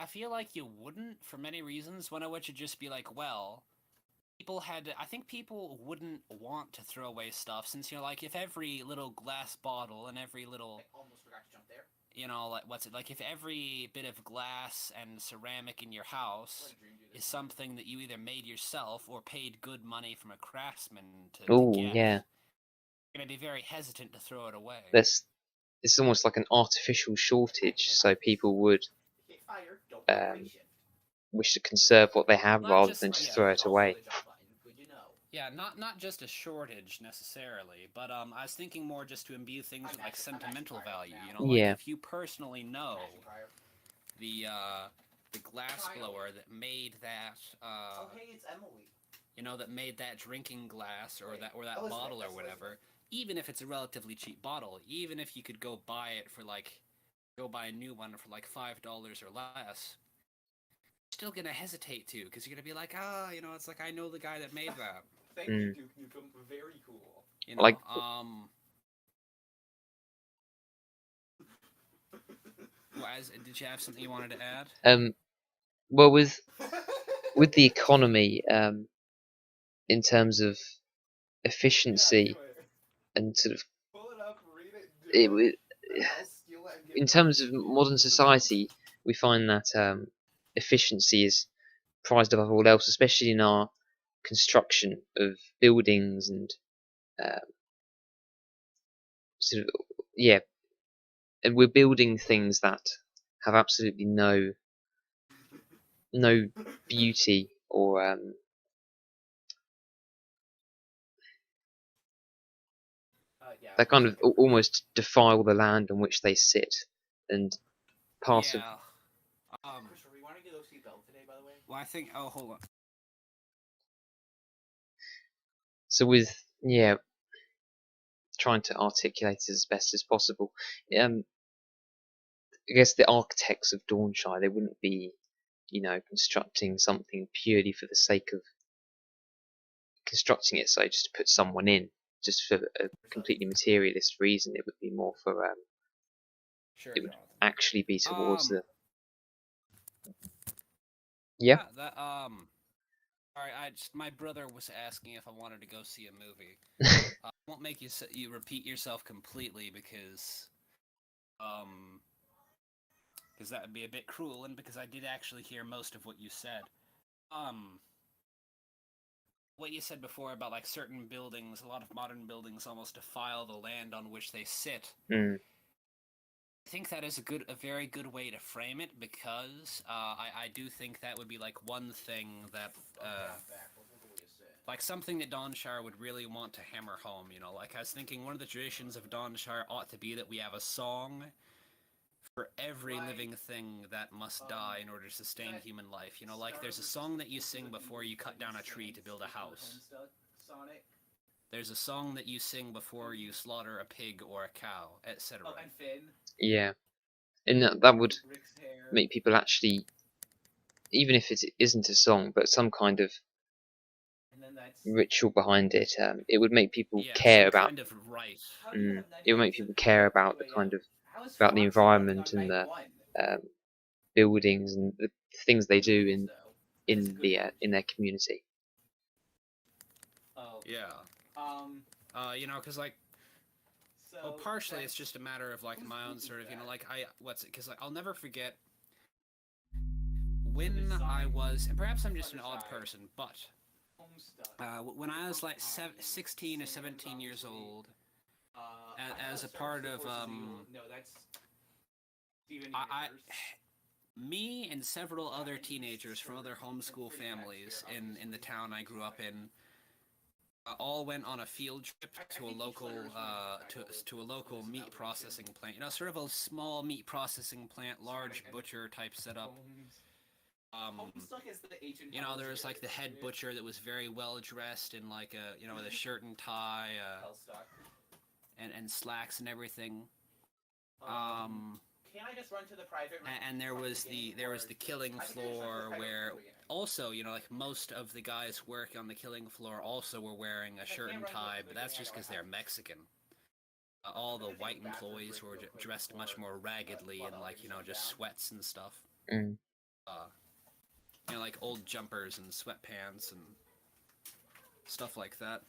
I feel like you wouldn't, for many reasons. One of which would just be like, well, I think people wouldn't want to throw away stuff, since, you know, like, if every little glass bottle and every little, I almost forgot to jump there. You know, like, if every bit of glass and ceramic in your house is something that you either made yourself or paid good money from a craftsman to get, yeah, you're gonna be very hesitant to throw it away. It's almost like an artificial shortage, so people would wish to conserve what they have rather than just throw it away. Yeah, not just a shortage necessarily, but I was thinking more just to imbue things with like sentimental value. You know, like Yeah. if you personally know the uh, the glass blower that made that Oh, hey, it's Emily. you know, that made that drinking glass or that Elizabeth, bottle or that's whatever, even if it's a relatively cheap bottle, even if you could go buy it for like go buy a new one for like $5 or less, you're still gonna hesitate to because you're gonna be like, you know, it's like I know the guy that made that. Thank you, Duke Nukem. Very cool. You know, Like, did you have something you wanted to add? well, with the economy, in terms of efficiency and sort of Pull it up, read it, do it, it, it I'll steal it and give in it terms back of to you. modern society, we find that efficiency is prized above all else, especially in our construction of buildings and uh, sort of yeah, and we're building things that have absolutely no beauty or Yeah, that for a kind of second. almost defile the land on which they sit, and part of Yeah. Christopher, we wanted to go see Belle today, by the way. Well, I think. Oh, hold on. so with trying to articulate it as best as possible. I guess the architects of Dawnshire, they wouldn't be, constructing something purely for the sake of constructing it. So just to put someone in, just for a completely materialist reason, it would be more for Sure, it would Jonathan. actually be towards the Yeah, that Sorry, my brother was asking if I wanted to go see a movie. I won't make you repeat yourself completely because that would be a bit cruel, and because I did actually hear most of what you said. Um, what you said before about like certain buildings, a lot of modern buildings almost defile the land on which they sit. mm, I think that is a very good way to frame it because I do think that would be like one thing that like something that Dawnshire would really want to hammer home. You know, like I was thinking one of the traditions of Dawnshire ought to be that we have a song for every living thing that must die in order to sustain human life. You know, like there's a song that you sing before you cut down a tree to build a house. There's a song that you sing before you slaughter a pig or a cow, etc. Oh, and Finn. yeah, and that would Rick's hair. make people actually, even if it isn't a song, but some kind of And then that's ritual behind it, it would make people Yeah, care some about. kind of right. It would make people care about the kind of about the environment and the um, buildings and the things they do in their community. Oh. Yeah. You know, because like, well, partially it's just a matter of like my own sort of, you know, like because like I'll never forget when I was, and perhaps I'm just an odd person, but when I was like 16 or 17 years old, as a part of No, that's Steven me and several other teenagers from other homeschool families in the town I grew up in all went on a field trip to a local to a local meat processing plant. You know, sort of a small meat processing plant, large butcher type setup. You know, there was like the head butcher that was very well dressed in like a, you know, with a shirt and tie, and slacks and everything. Can I just run to the private room? And there was the killing floor where also, you know, like most of the guys working on the killing floor also were wearing a shirt and tie, but that's just because they're Mexican. All the white employees were dressed much more raggedly in like, you know, just sweats and stuff. Mm. You know, like old jumpers and sweatpants and stuff like that.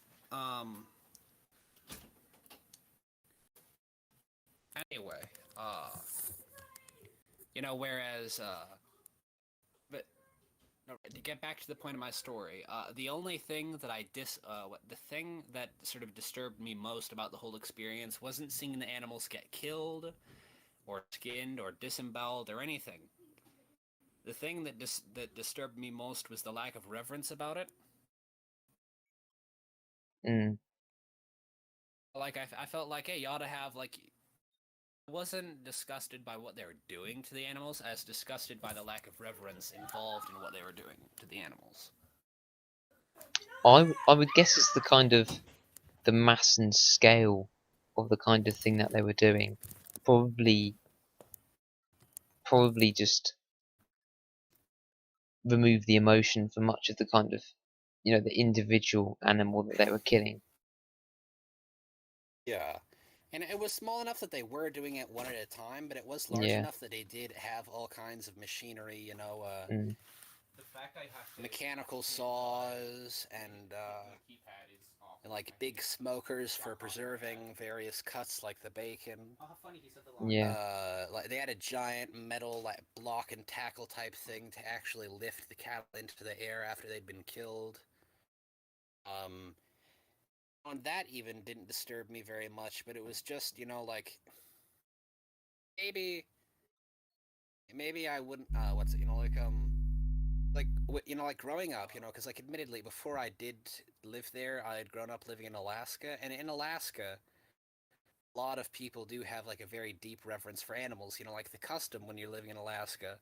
Anyway, you know, whereas, but no, to get back to the point of my story, the only thing that the thing that sort of disturbed me most about the whole experience wasn't seeing the animals get killed, or skinned, or disemboweled, or anything. The thing that disturbed me most was the lack of reverence about it. Mm. Like I felt like, hey, you ought to have like. I wasn't disgusted by what they were doing to the animals, as disgusted by the lack of reverence involved in what they were doing to the animals. I would guess it's the kind of the mass and scale of the kind of thing that they were doing. Probably just remove the emotion for much of the kind of, the individual animal that they were killing. Yeah. And it was small enough that they were doing it one at a time, but it was large Yeah. enough that they did have all kinds of machinery, Mm. The fact I have to mechanical saws and keypad is awful. like big smokers for preserving various cuts like the bacon. Oh, how funny he said the line. Yeah. Like they had a giant metal like block and tackle type thing to actually lift the cattle into the air after they'd been killed. On that even didn't disturb me very much, but it was just like maybe I wouldn't what's it like growing up, because like admittedly before I did live there, I had grown up living in Alaska, and in Alaska a lot of people do have like a very deep reverence for animals. Like the custom when you're living in Alaska,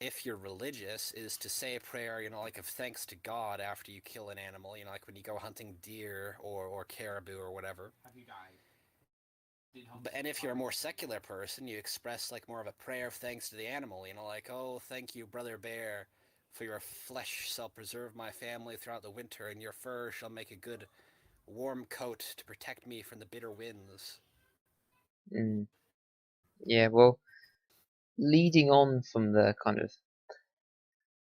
if you're religious, is to say a prayer, like of thanks to God after you kill an animal, like when you go hunting deer or caribou or whatever. Have you died? And if you're a more secular person, you express like more of a prayer of thanks to the animal, like, oh, thank you, brother bear, for your flesh shall preserve my family throughout the winter, and your fur shall make a good warm coat to protect me from the bitter winds. Mm. Yeah, well, leading on from the kind of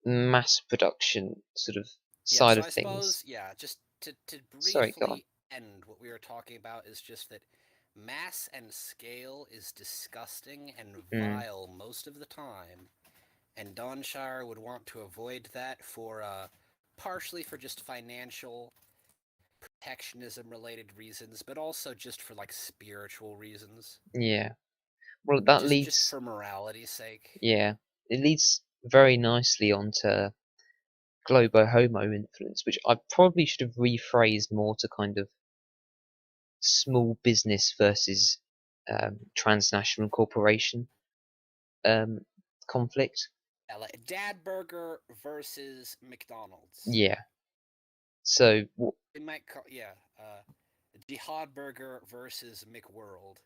mass production sort of Yeah, side so of I things. suppose, yeah, just to Sorry, go on. briefly end what we were talking about is just that mass and scale is disgusting and Mm. vile most of the time, and Dawnshire would want to avoid that for partially for just financial protectionism related reasons, but also just for like spiritual reasons. Yeah. Well, that Just leads. for morality's sake. Yeah, it leads very nicely onto Globo Homo influence, which I probably should have rephrased more to kind of small business versus transnational corporation conflict. Yeah, like Dad Burger versus McDonald's. Yeah. So, They might call Jihad Burger versus McWorld.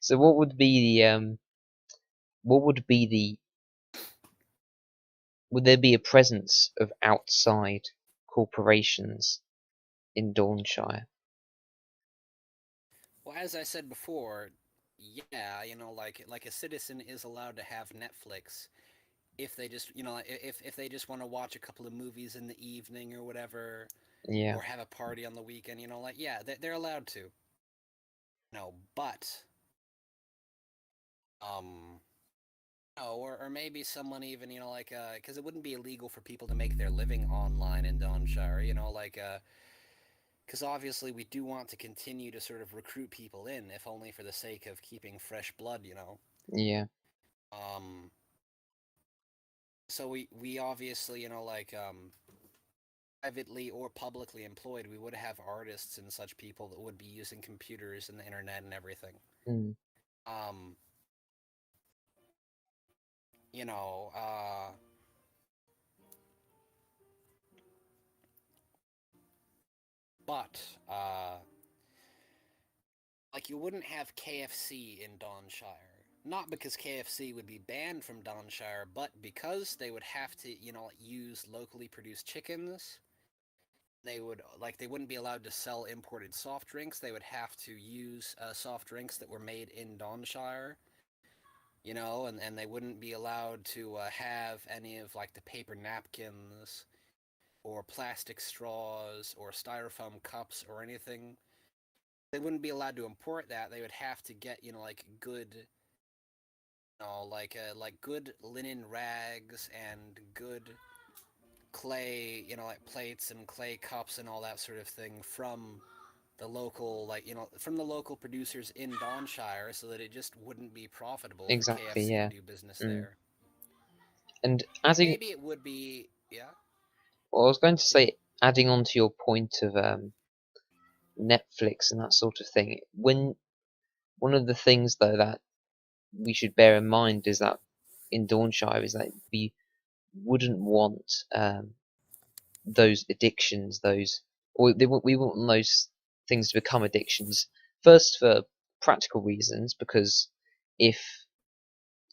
so what would be the would there be a presence of outside corporations in Dawnshire? Well, as I said before, yeah, like a citizen is allowed to have Netflix if they just if they just want to watch a couple of movies in the evening or whatever, Yeah. or have a party on the weekend. Yeah, they're allowed to. No, but no, or maybe someone even because it wouldn't be illegal for people to make their living online in Dawnshire. Because obviously we do want to continue to sort of recruit people in, if only for the sake of keeping fresh blood. Yeah. So we obviously privately or publicly employed, we would have artists and such people that would be using computers and the internet and everything. Mm. Um, you know, but like you wouldn't have KFC in Dawnshire. Not because KFC would be banned from Dawnshire, but because they would have to, use locally produced chickens. They wouldn't be allowed to sell imported soft drinks. They would have to use soft drinks that were made in Dawnshire. And they wouldn't be allowed to have any of like the paper napkins or plastic straws or styrofoam cups or anything. They wouldn't be allowed to import that. They would have to get like good, like good linen rags and good clay, like plates and clay cups and all that sort of thing from the local, from the local producers in Dawnshire, so that it just wouldn't be profitable for Exactly. KFC to Yeah. do business Mm. there. And Like adding, maybe it would be, yeah. well, I was going to say, adding on to your point of Netflix and that sort of thing, one of the things though that we should bear in mind is that in Dawnshire is that we wouldn't want those addictions, we want those things to become addictions. First, for practical reasons, because if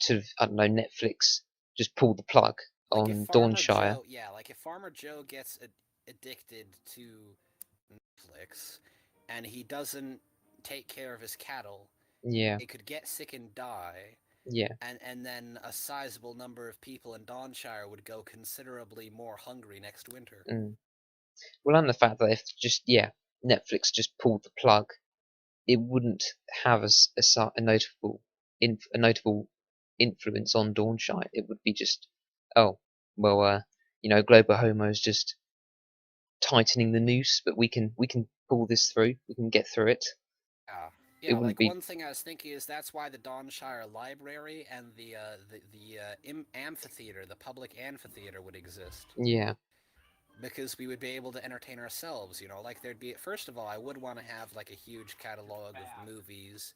sort of, I don't know, Netflix just pulled the plug Like on if Farmer Dawnshire, Joe, yeah, like if Farmer Joe gets addicted to Netflix, and he doesn't take care of his cattle, yeah, it could get sick and die, yeah, and then a sizable number of people in Dawnshire would go considerably more hungry next winter. well, and the fact that if Netflix just pulled the plug, it wouldn't have a notable influence on Dawnshire. It would be just, oh, well, Global Homo's just tightening the noose, but we can pull this through. We can get through it. Yeah, wouldn't like be. one thing I was thinking is that's why the Dawnshire Library and the amphitheater, the public amphitheater, would exist. Yeah, Because we would be able to entertain ourselves, like there'd be. First of all, I would want to have like a huge catalog of movies,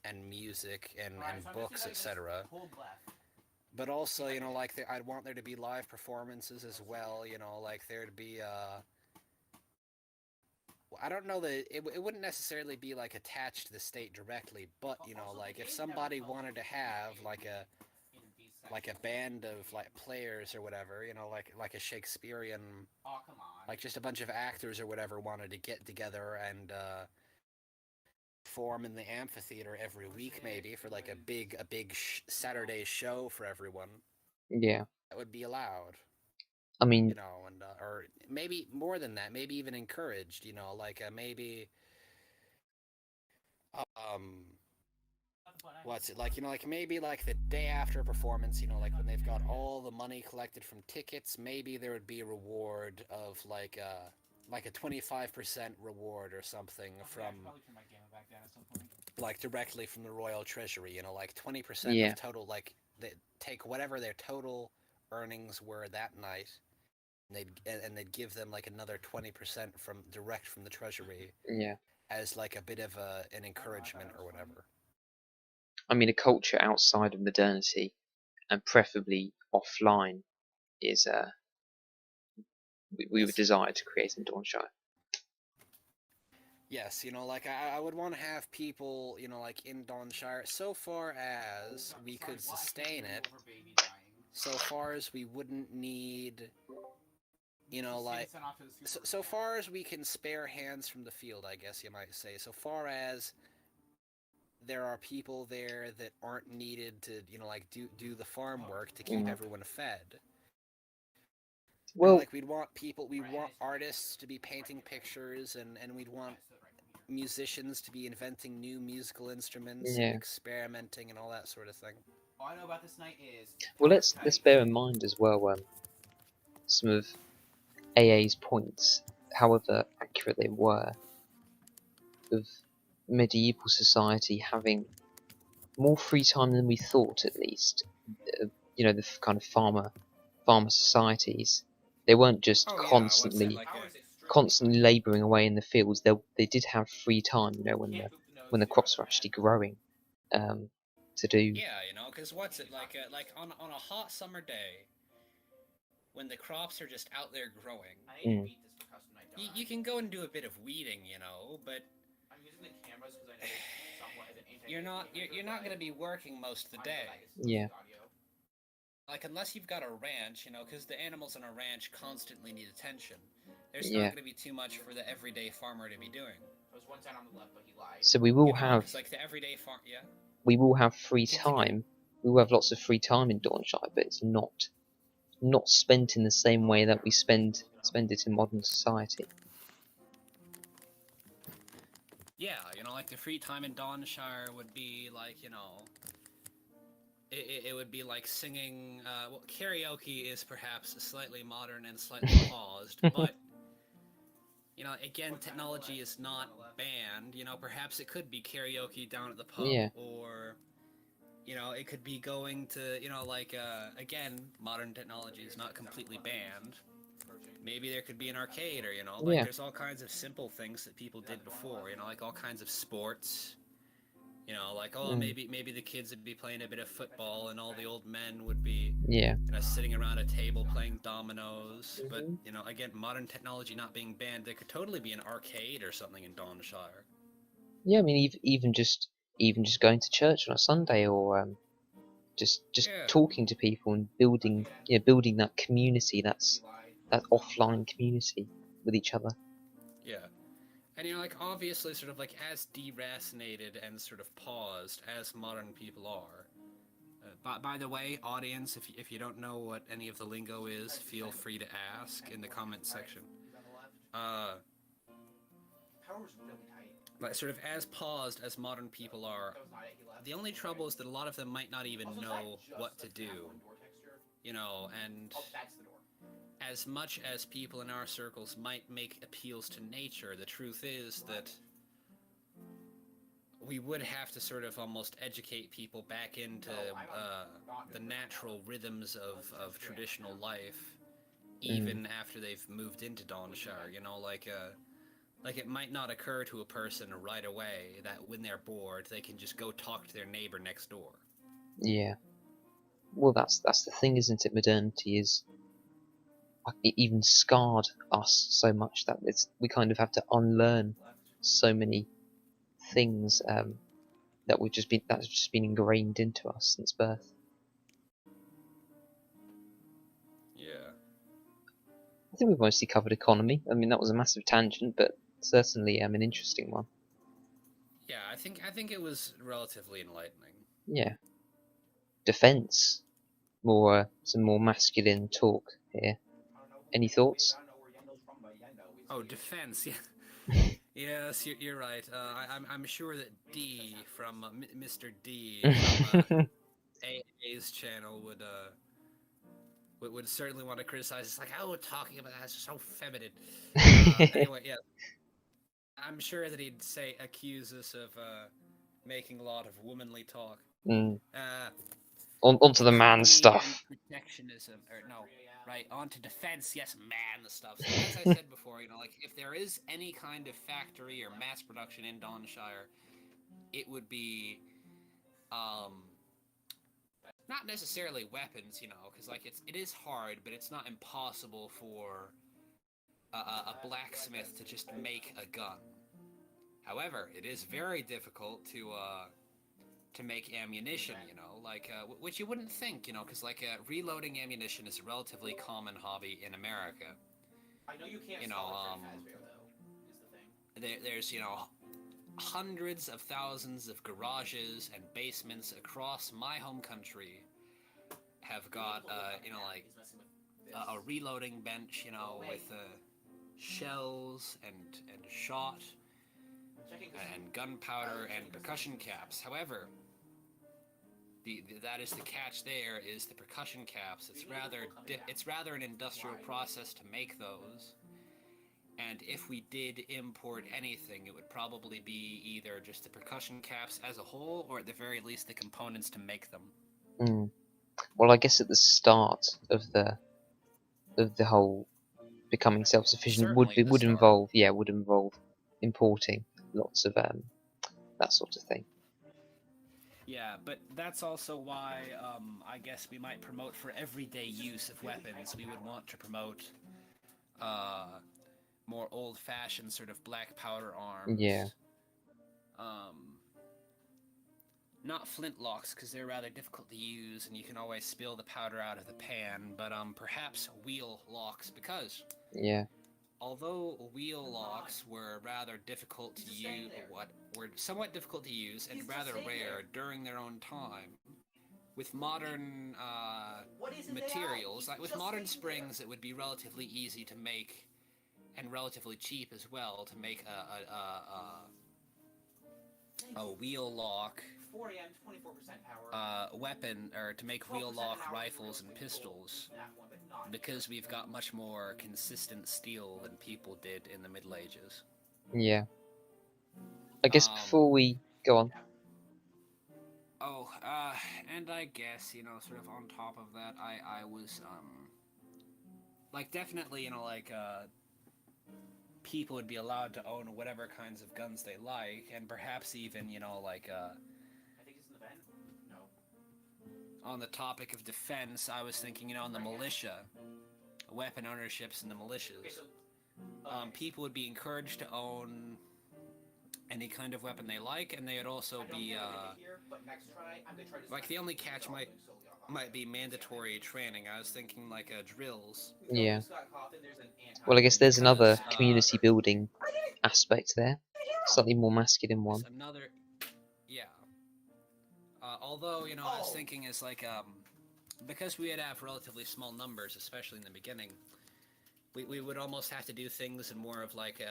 and music, and books, etc. But also, like I'd want there to be live performances as well. Like there'd be I don't know that it wouldn't necessarily be like attached to the state directly, but like if somebody wanted to have like a band of like players or whatever, like a Shakespearean, like just a bunch of actors or whatever wanted to get together and perform in the amphitheater every week, maybe for like a big Saturday show for everyone. yeah. That would be allowed. I mean, And or maybe more than that, maybe even encouraged. Like maybe what's it like? Like maybe like the day after a performance, like when they've got all the money collected from tickets, maybe there would be a reward of like a 25% reward or something from like directly from the Royal Treasury. Like 20% yeah, of total, like they take whatever their total earnings were that night. And they'd give them like another 20% from the treasury yeah. as like a bit of an encouragement or whatever. I mean, a culture outside of modernity and preferably offline is we would desire to create in Dawnshire. Yes, like I would want to have people, like in Dawnshire, so far as we could sustain it, so far as we wouldn't need, like, so far as we can spare hands from the field, I guess you might say, so far as there are people there that aren't needed to, like do the farm work to keep everyone fed. Well, like we'd want artists to be painting pictures, and we'd want musicians to be inventing new musical instruments and experimenting and all that sort of thing. All I know about this night is. well, let's bear in mind as well some of AA's points, however accurate they were, of medieval society having more free time than we thought, at least. The kind of farmer societies. They weren't just constantly labouring away in the fields. They did have free time, when the crops were actually growing, to do. Yeah, because what's it like? Like on a hot summer day, when the crops are just out there growing, you can go and do a bit of weeding, but I'm using the cameras because I know it's somewhat as an you're not going to be working most of the day. Yeah. Like, unless you've got a ranch, because the animals on a ranch constantly need attention. There's Yeah. not going to be too much for the everyday farmer to be doing. There was one sign on the left, but he lied. So we will have like the everyday yeah. We will have free time. We will have lots of free time in Dawnshire, but it's not spent in the same way that we spend it in modern society. Yeah, like the free time in Dawnshire would be like, it would be like singing, well, karaoke is perhaps slightly modern and slightly paused, but, again, technology is not banned, perhaps it could be karaoke down at the pub, or, it could be going to, again, modern technology is not completely banned, maybe there could be an arcade, or Yeah. there's all kinds of simple things that people did before. Like all kinds of sports. Maybe the kids would be playing a bit of football, and all the old men would be Yeah. sitting around a table playing dominoes. But Mhm. again, modern technology not being banned, there could totally be an arcade or something in Dawnshire. Yeah, I mean, even just going to church on a Sunday, or just Yeah, talking to people and building that community, that offline community with each other. yeah. And obviously, sort of like as deracinated and sort of paused as modern people are. By the way, audience, if you don't know what any of the lingo is, feel free to ask in the comments section. Power's really tight. But sort of as paused as modern people are, the only trouble is that a lot of them might not even know what to do. And That's the door. as much as people in our circles might make appeals to nature, the truth is that we would have to sort of almost educate people back into the natural rhythms of traditional life, even after they've moved into Dawnshire. Like it might not occur to a person right away that when they're bored, they can just go talk to their neighbor next door. Yeah. Well, that's the thing, isn't it? Modernity is it even scarred us so much that we kind of have to unlearn so many things that's just been ingrained into us since birth. Yeah. I think we've mostly covered economy. I mean, that was a massive tangent, but certainly an interesting one. Yeah, I think it was relatively enlightening. Yeah. Defense. Some more masculine talk here. Any thoughts? Oh, defense. Yeah. Yes, you're right. I'm sure that D from Mr. D from AA's channel would certainly want to criticize. It's like, oh, talking about that's so feminine. Anyway, yeah, I'm sure that he'd accuse us of making a lot of womanly talk. Onto the man Economy stuff. and protectionism, or no, right? Onto defense, yes, man, the stuff. So as I said before, like if there is any kind of factory or mass production in Dawnshire, it would be, not necessarily weapons, because like it is hard, but it's not impossible for a blacksmith to just make a gun. However, it is very difficult to make ammunition, which you wouldn't think, because reloading ammunition is a relatively common hobby in America. I know you can't stall it very fast, though, is the thing. There's hundreds of thousands of garages and basements across my home country have got a reloading bench, with shells and shot and gunpowder and percussion caps. However, that is the catch. There is the percussion caps. It's rather an industrial process to make those. And if we did import anything, it would probably be either just the percussion caps as a whole, or at the very least the components to make them. Well, I guess at the start of the whole becoming self-sufficient would involve importing lots of that sort of thing. Yeah, but that's also why I guess we might promote for everyday use of weapons. We would want to promote more old-fashioned sort of black powder arms. Yeah. Not flintlocks, because they're rather difficult to use, and you can always spill the powder out of the pan. But perhaps wheel locks, because although wheel locks were rather difficult to use, were somewhat difficult to use and rather rare during their own time, with modern materials, like with modern springs, it would be relatively easy to make, and relatively cheap as well, to make a wheel lock weapon, or to make wheel lock rifles and pistols, because we've got much more consistent steel than people did in the Middle Ages. Yeah. I guess before we go on. And I guess, sort of on top of that, I was like definitely, people would be allowed to own whatever kinds of guns they like, and perhaps even, I think it's an event. No. on the topic of defense, I was thinking, in the militia, weapon ownerships in the militias. Okay, so People would be encouraged to own any kind of weapon they like, and they would also be like the only catch might be mandatory training. I was thinking like drills. Yeah. Well, I guess there's another Because, community building aspect there, slightly more masculine one. Another, yeah. Although I was thinking is like because we would have relatively small numbers, especially in the beginning. We would almost have to do things in more of like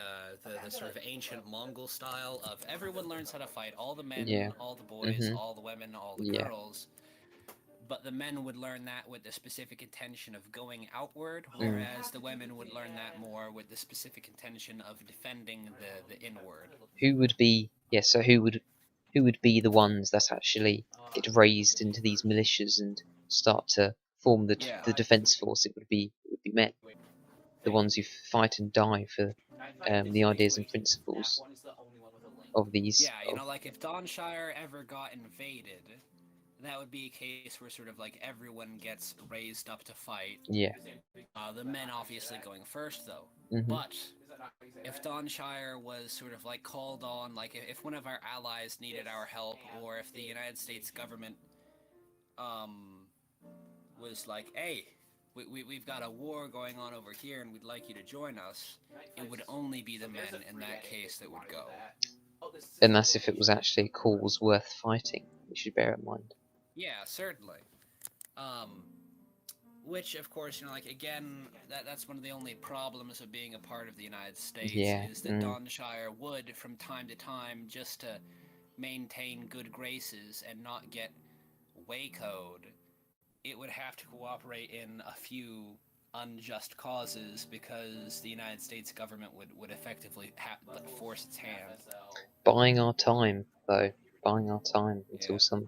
the sort of ancient Mongol style of everyone learns how to fight, all the men, Yeah. all the boys, Mhm. all the women, all the Yeah. girls. But the men would learn that with the specific intention of going outward, whereas the women would learn that more with the specific intention of defending the inward. Who would be? Yeah. So who would be the ones that actually get raised into these militias and start to form the defense force? It would be men, the ones who fight and die for the ideas and principles of these. Yeah, like if Dawnshire ever got invaded, that would be a case where sort of like everyone gets raised up to fight. Yeah. The men obviously going first though. Mhm. But if Dawnshire was sort of like called on, like if one of our allies needed our help, or if the United States government was like, hey, we've got a war going on over here and we'd like you to join us, it would only be the men in that case that would go. And that's if it was actually a cause worth fighting. We should bear in mind. Yeah, certainly. Which, of course, like again, that's one of the only problems of being a part of the United States, Yeah, is that Dawnshire would, from time to time, just to maintain good graces and not get waycoed, it would have to cooperate in a few unjust causes because the United States government would effectively force its hand. Buying our time, though. Buying our time until some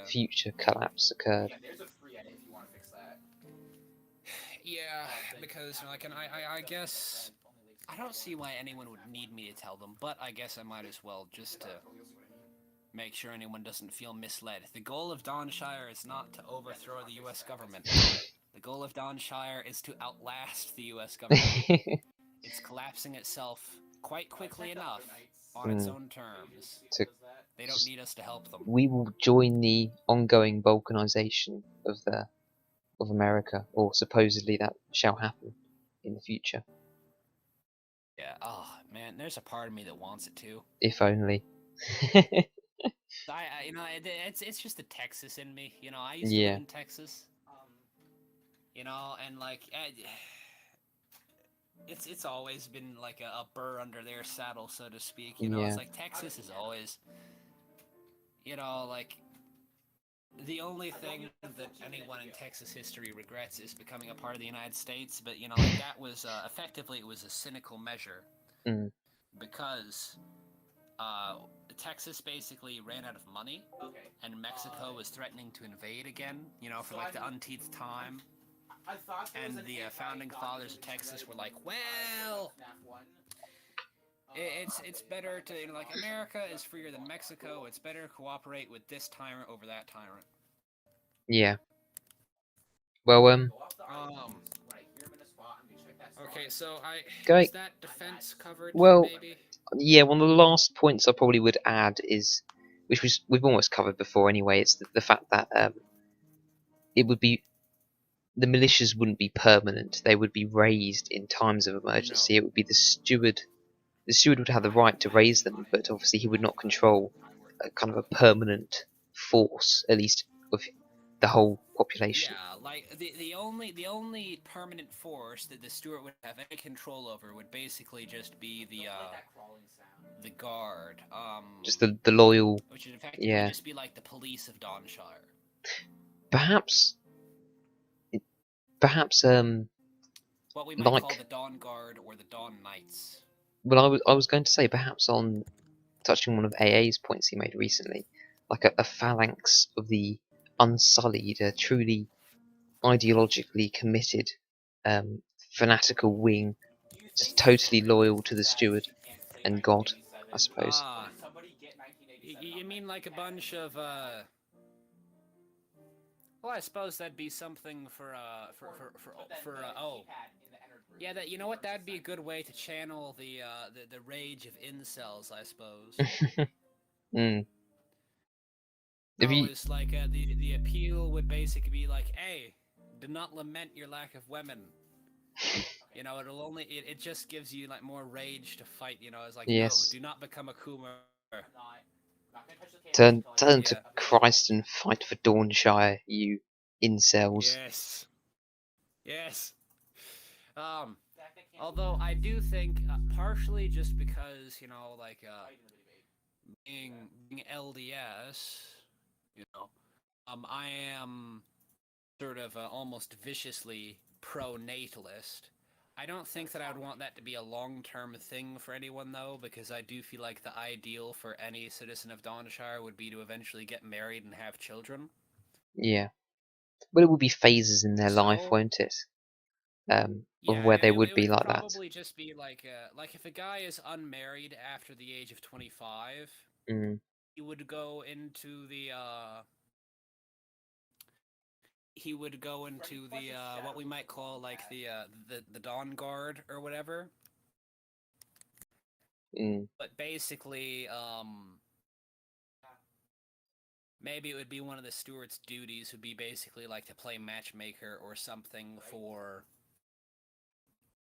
future collapse occurred. Yeah, there's a free edit if you want to fix that. Yeah, because like, and I guess I don't see why anyone would need me to tell them, but I guess I might as well just to make sure anyone doesn't feel misled. The goal of Dawnshire is not to overthrow the U.S. government. The goal of Dawnshire is to outlast the U.S. government. It's collapsing itself quite quickly enough on its own terms. They don't need us to help them. We will join the ongoing balkanization of America, or supposedly that shall happen in the future. Yeah. Oh man, there's a part of me that wants it too. If only. It's just the Texas in me. I used to live in Texas. And like, it's always been like a burr under their saddle, so to speak. It's like Texas is always, like, the only thing that anyone in Texas history regrets is becoming a part of the United States. But like, that was effectively, it was a cynical measure because Texas basically ran out of money, and Mexico was threatening to invade again. For like the umpteenth time. And the founding fathers of Texas were like, well, it's better to, like, America is freer than Mexico. It's better to cooperate with this tyrant over that tyrant. Yeah. Well, okay, so is that defense covered? Well, maybe? Yeah. One of the last points I probably would add is, we've almost covered before anyway. It's the fact that it would be. The militias wouldn't be permanent. They would be raised in times of emergency. No. It would be the steward. The steward would have the right to raise them, but obviously he would not control a kind of a permanent force, at least of the whole population. Yeah, like the only permanent force that the steward would have any control over would basically just be the guard. Just the loyal. Which would effectively just be like the police of Dawnshire. Perhaps what we might call the Dawn Guard or the Dawn Knights. Well, I was going to say, perhaps on touching one of AA's points he made recently, like a phalanx of the unsullied, truly ideologically committed fanatical wing, You just think totally it's loyal to the that Steward you can't say and God, 1987? I suppose. Ah, Did somebody get 1987 you on mean that like a cat bunch and of make that? Well, I suppose that'd be something for But then for the oh keypad in the Enter group yeah, that you know what, that'd be a good way to channel the rage of incels, I suppose. Mm. If Oh, you, it's like the appeal would basically be like, hey, do not lament your lack of women. You know, it'll only it just gives you like more rage to fight. You know, it's like, no, yes, do not become a Coomer. not gonna touch the cameras until I turn get to Yeah. a visual. Christ and fight for Dawnshire, you incels. Yes. Yes. Um. Fact, I can't Although I do think partially just because you know like fight in the debate. being LDS, you know, I am sort of almost viciously pro-natalist. I don't think that I would want that to be a long-term thing for anyone though, because I do feel like the ideal for any citizen of Dawnshire would be to eventually get married and have children. Yeah, but it will be phases in their life, So won't it? Of yeah, where they it would be would like that. probably just be like if a guy is unmarried after the age of 25, Mm. he would go into what we might call like the Dawn Guard or whatever. Mm. But basically, maybe it would be one of the steward's duties would be basically like to play matchmaker or something for,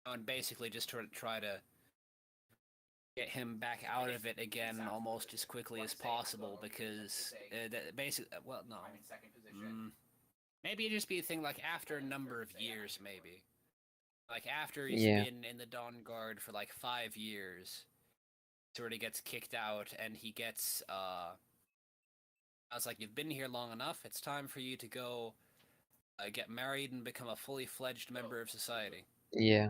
and basically just try to get him back out of it again almost as quickly as possible because basically, well, no, I'm in second position. maybe it'd just be a thing like after a number of years, maybe. Like after he's Yeah. been in the Dawn Guard for like 5 years, sort of gets kicked out and he gets I was like, you've been here long enough, it's time for you to go get married and become a fully fledged member of society. Yeah.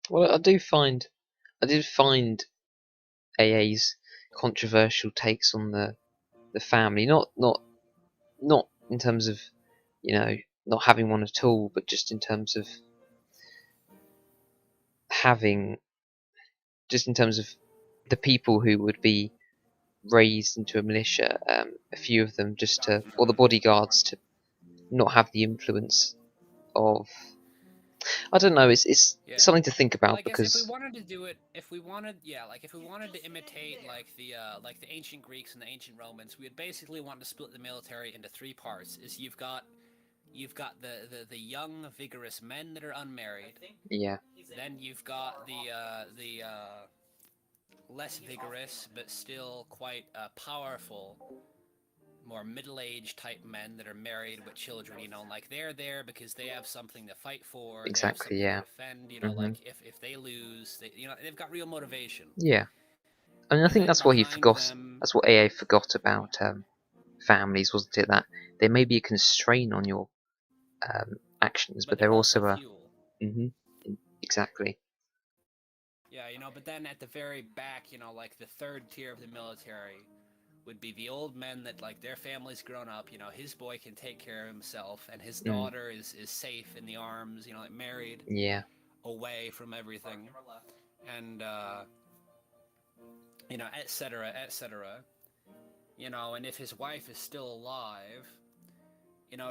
Well, I did find AA's controversial takes on the family, not in terms of, you know, not having one at all, but just in terms of having, just in terms of the people who would be raised into a militia, a few of them just to, or the bodyguards to not have the influence of, I don't know, it's Yeah. something to think Well, about I guess if we because, wanted to do it, if we wanted to imitate like the ancient Greeks and the ancient Romans, we would basically want to split the military into 3 parts. Is you've got the young, vigorous men that are unmarried. yeah, Then you've got the less vigorous but still quite powerful, more middle-aged type men that are married with children. You know, like they're there because they have something to fight for. They have exactly, something yeah. to defend. You know, Hmm. like if they lose, they've got real motivation. Yeah. I mean, I And think then that's what he behind forgot. them, That's what AA forgot about families, wasn't it? That there may be a constraint on your actions, but but they're they're also also a. fuel. Hmm. Exactly. Yeah, but then at the very back, like the third tier of the military would be the old men that like their family's grown up. His boy can take care of himself, and his Mm. daughter is safe in the arms. Like married, Yeah. away from everything, and etc., etc. And if his wife is still alive,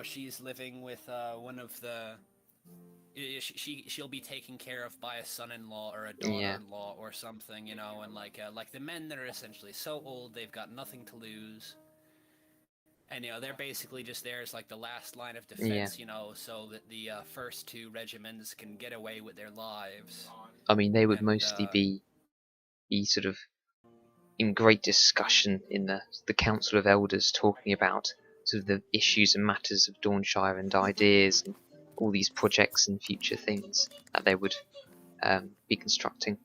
she's living with one of the. She'll be taken care of by a son-in-law or a Yeah. daughter-in-law or something, and like the men that are essentially so old they've got nothing to lose, and they're basically just there as like the last line of Yeah. defense, so that the first 2 regiments can get away with their lives, I mean, they would and mostly be sort of in great discussion in the Council of Elders, talking about sort of the issues and matters of Dawnshire and ideas and all these projects and future things that they would be constructing,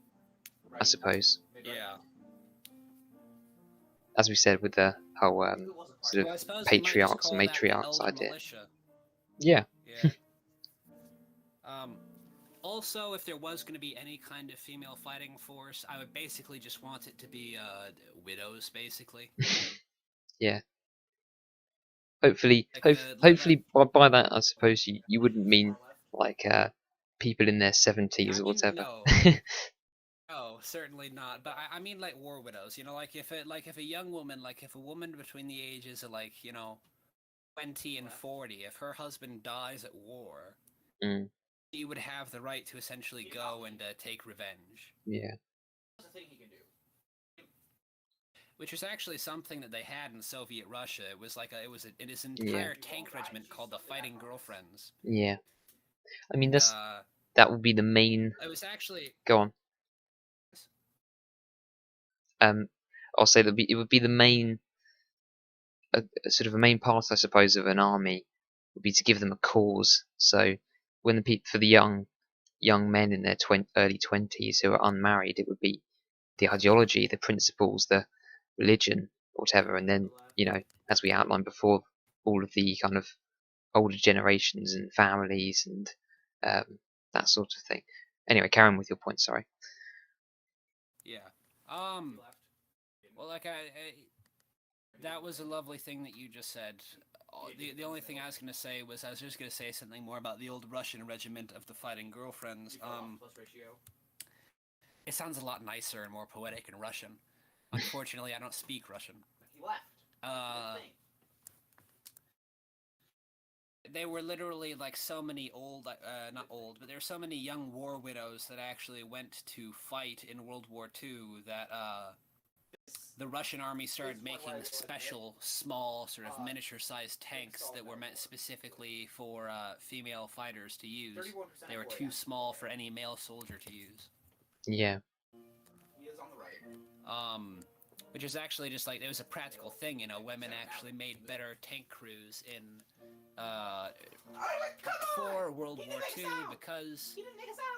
I suppose. yeah. As we said, with the whole sort of Well, I suppose we might just patriarchs and call that the matriarchs Elder idea. Militia. Yeah. Yeah. Also, if there was going to be any kind of female fighting force, I would basically just want it to be widows, basically. Yeah. Hopefully, Like, hopefully by that, I suppose you wouldn't mean like people in their 70s or whatever. No. No, certainly not. But I mean, like war widows. You know, like if a young woman, like if a woman between the ages of 20 and 40, if her husband dies at war, Mm, she would have the right to essentially go and take revenge. yeah. That's the thing he can do. Which was actually something that they had in Soviet Russia. It was like it is an entire tank regiment called the Fighting Girlfriends. Yeah. I mean, And, that would be the main. it was actually. Go on. I'll say that it would be the main, sort of a main part, I suppose, of an army would be to give them a cause. So when for the young men in their early 20s who are unmarried, it would be the ideology, the principles, the religion, whatever, and then as we outlined before, all of the kind of older generations and families and that sort of thing. Anyway, carry on with your point. Sorry. Yeah. Well, that was a lovely thing that you just said. The only thing I was going to say was I was just going to say something more about the old Russian regiment of the Fighting Girlfriends. It sounds a lot nicer and more poetic in Russian. Unfortunately, I don't speak Russian. He left. They were literally like so many not old, but there were so many young war widows that actually went to fight in World War II that the Russian army started making special, small, sort of miniature-sized tanks that were meant specifically for female fighters to use. They were too small for any male soldier to use. Yeah. He is on the right. Which is actually just like, it was a practical thing, women actually made better tank crews in, before World War II, because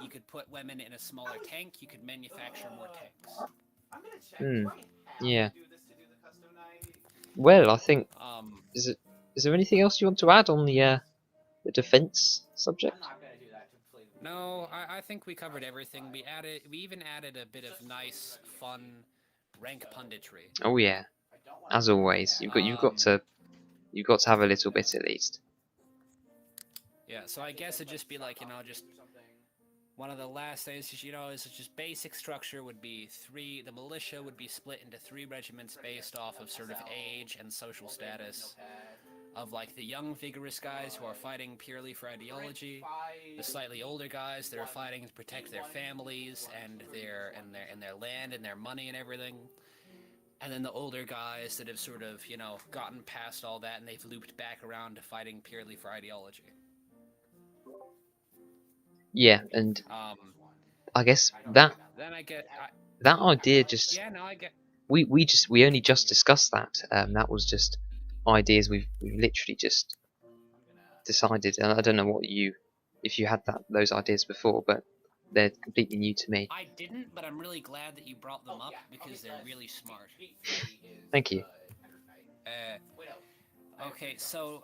you could put women in a smaller tank, you could manufacture more tanks. I'm gonna check. Do I have Yeah. to do this to do the custom night? Well, I think is there anything else you want to add on the defense subject? I'm not gonna do that to play the No, I think we covered everything. We even added a bit of nice, fun rank punditry. Oh yeah, as always, you've got to have a little bit at least. Yeah, so I guess it'd just be like, just one of the last things is just basic structure would be the militia would be split into 3 regiments based off of sort of age and social status. Of like the young vigorous guys who are fighting purely for ideology, the slightly older guys that are fighting to protect their families and their land and their money and everything. And then the older guys that have sort of, gotten past all that and they've looped back around to fighting purely for ideology. Yeah, and I guess that idea just we only just discussed that. That was just ideas we've literally just decided, and I don't know if you had those ideas before, but they're completely new to me. I didn't, but I'm really glad that you brought them up because they're really smart. Thank you. Okay, so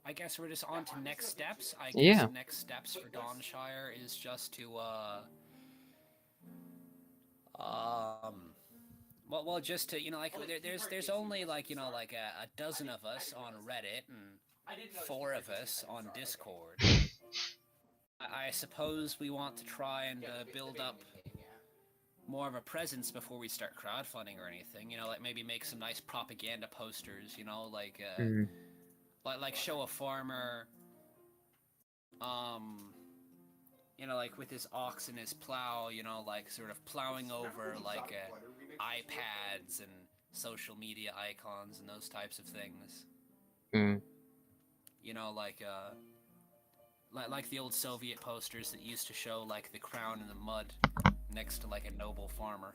I guess we're just on to next steps. I guess next steps for Dawnshire is just to well, just to there's only a dozen of us on Reddit and 4 of us on Discord. I suppose we want to try and build up more of a presence before we start crowdfunding or anything. Maybe make some nice propaganda posters. Like show a farmer, with his ox and his plow, sort of plowing over iPads and social media icons and those types of things. Like the old Soviet posters that used to show the crown in the mud next to a noble farmer.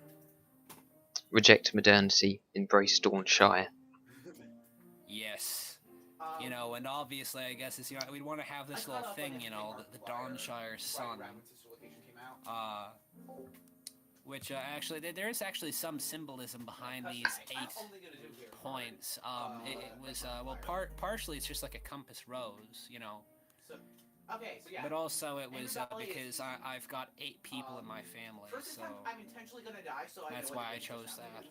Reject modernity, embrace Dawnshire. Yes. And obviously, I guess we'd want to have this little thing, the Dawnshire sun. Which actually, there is actually some symbolism behind these 8 points. It was partially it's just like a compass rose, Okay, so yeah. But also it was because I've got 8 people in my family, so I'm intentionally gonna die, so that's why I chose that.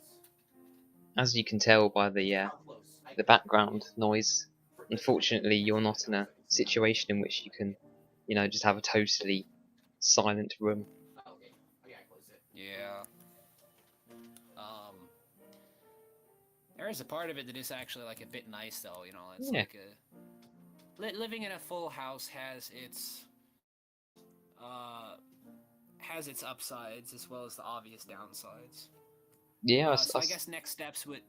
As you can tell by the background noise, unfortunately, you're not in a situation in which you can, just have a totally silent room. Oh, okay. Okay, I closed it. Yeah. There is a part of it that is actually like a bit nice, though. It's Yeah. like living in a full house has its upsides as well as the obvious downsides. Yeah, So I guess next steps would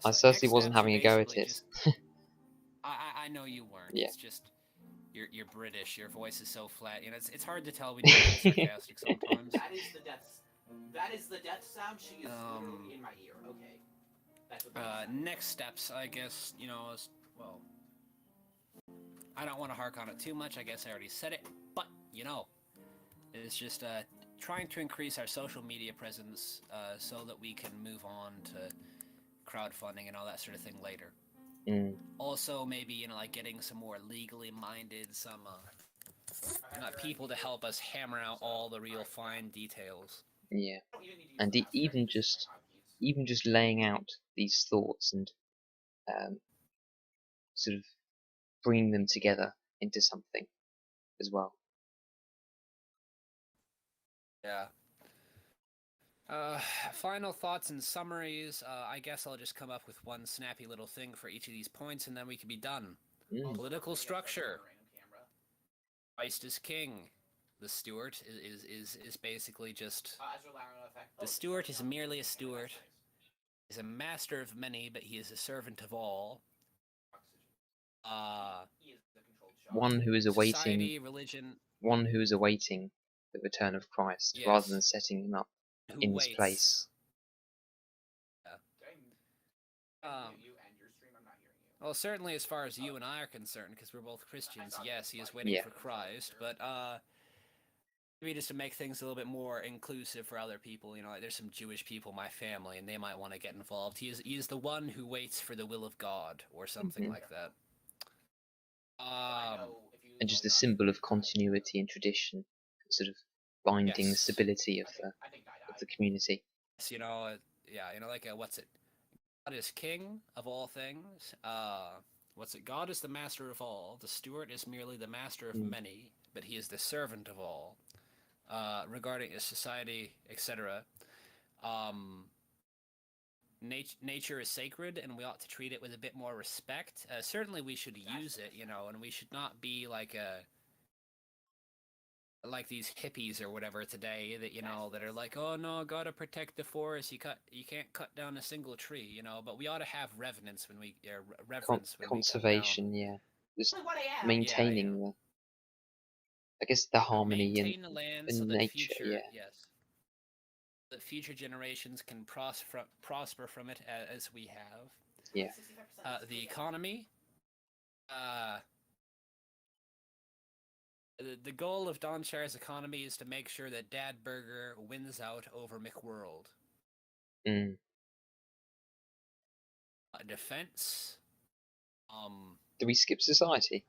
I certainly wasn't having a go at it. I know you weren't. Yeah. It's just you're British. Your voice is so flat. It's hard to tell when you're being sarcastic sometimes. That is the death sound. She is literally in my ear. Okay. That's what that is. Next steps, I guess, well, I don't want to hark on it too much. I guess I already said it, but it's just trying to increase our social media presence so that we can move on to crowdfunding and all that sort of thing later. Also, maybe like getting some more legally minded, some people to help us hammer out all the real fine details. Yeah, and even just laying out these thoughts and sort of bringing them together into something as well. Yeah. Final thoughts and summaries. I guess I'll just come up with one snappy little thing for each of these points, and then we can be done. Political structure. Christ is king. The steward is basically just... The steward is merely a steward. He's a master of many, but he is a servant of all. One who is awaiting society, religion... One who is awaiting the return of Christ, Yes. rather than setting him up in his place. Well, certainly as far as you and I are concerned, because we're both Christians, yes, he is waiting for Christ, but maybe just to make things a little bit more inclusive for other people, like there's some Jewish people in my family, and they might want to get involved. He is the one who waits for the will of God, or something like that. And just a symbol of continuity and tradition, sort of binding the stability of the community. Like what's it? God is king of all things. God is the master of all. The steward is merely the master of many, but he is the servant of all. Regarding his society, etc. Nature is sacred, and we ought to treat it with a bit more respect. Certainly, we should use it, and we should not be like these hippies or whatever today that that are like, oh no, gotta protect the forest. You can't cut down a single tree, but we ought to have reverence when we conservation, we yeah, just maintaining the harmony maintain the land in so that nature, that future generations can prosper from it as we have. Yeah. The economy. The goal of Dawnshire's economy is to make sure that Dad Burger wins out over McWorld. Defense. Do we skip society?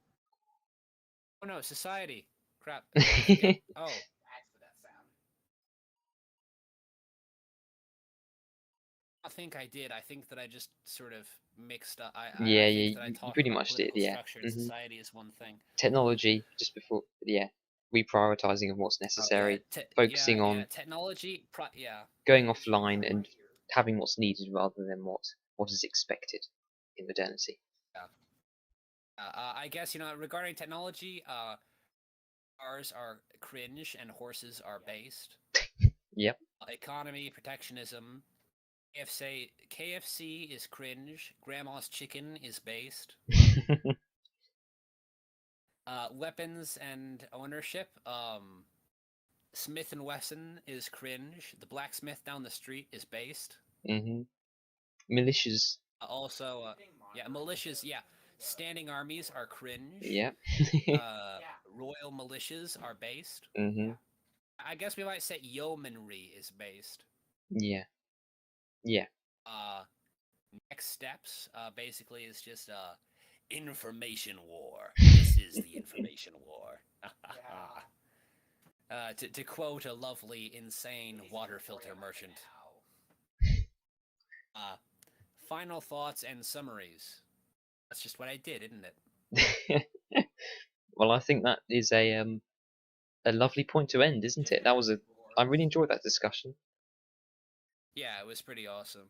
Oh no, society. Crap. Oh. That's the death sound. I think I did. I think that I just sort of mixed up. You pretty much did, yeah. Structure and society is one thing. Technology, just before, reprioritizing of what's necessary, focusing on technology, going offline and having what's needed rather than what is expected in modernity. I guess, regarding technology, cars are cringe and horses are based. Yep. Economy, protectionism. KFC is cringe. Grandma's chicken is based. Weapons and ownership. Smith & Wesson is cringe. The blacksmith down the street is based. Militias. Militias. Yeah, standing armies are cringe. Yeah. Royal militias are based. I guess we might say yeomanry is based. Yeah. Next steps, basically, is just information war. This is the information war. To quote a lovely, insane water filter merchant. Final thoughts and summaries. That's just what I did, isn't it? Well, I think that is a lovely point to end, isn't it? That was I really enjoyed that discussion. Yeah, it was pretty awesome.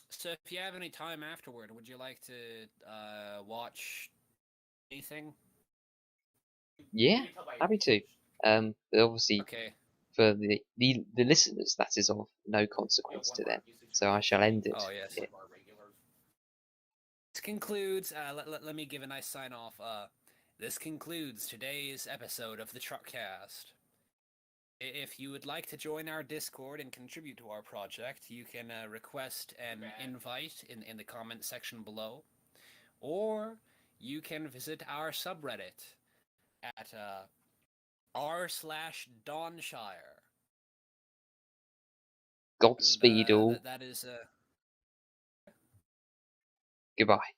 So if you have any time afterward, would you like to watch anything? Yeah, You can tell by your happy to. usage. But obviously, Okay. for the listeners, that is of no You know, consequence one to bar them. of usage So for I shall end stream, it Oh, yes. here. one bar regular. This concludes. Let me give a nice sign off. This concludes today's episode of the TruckCast. If you would like to join our Discord and contribute to our project, you can request an invite in the comment section below, or you can visit our subreddit at r/Dawnshire. Godspeed all. That is Goodbye.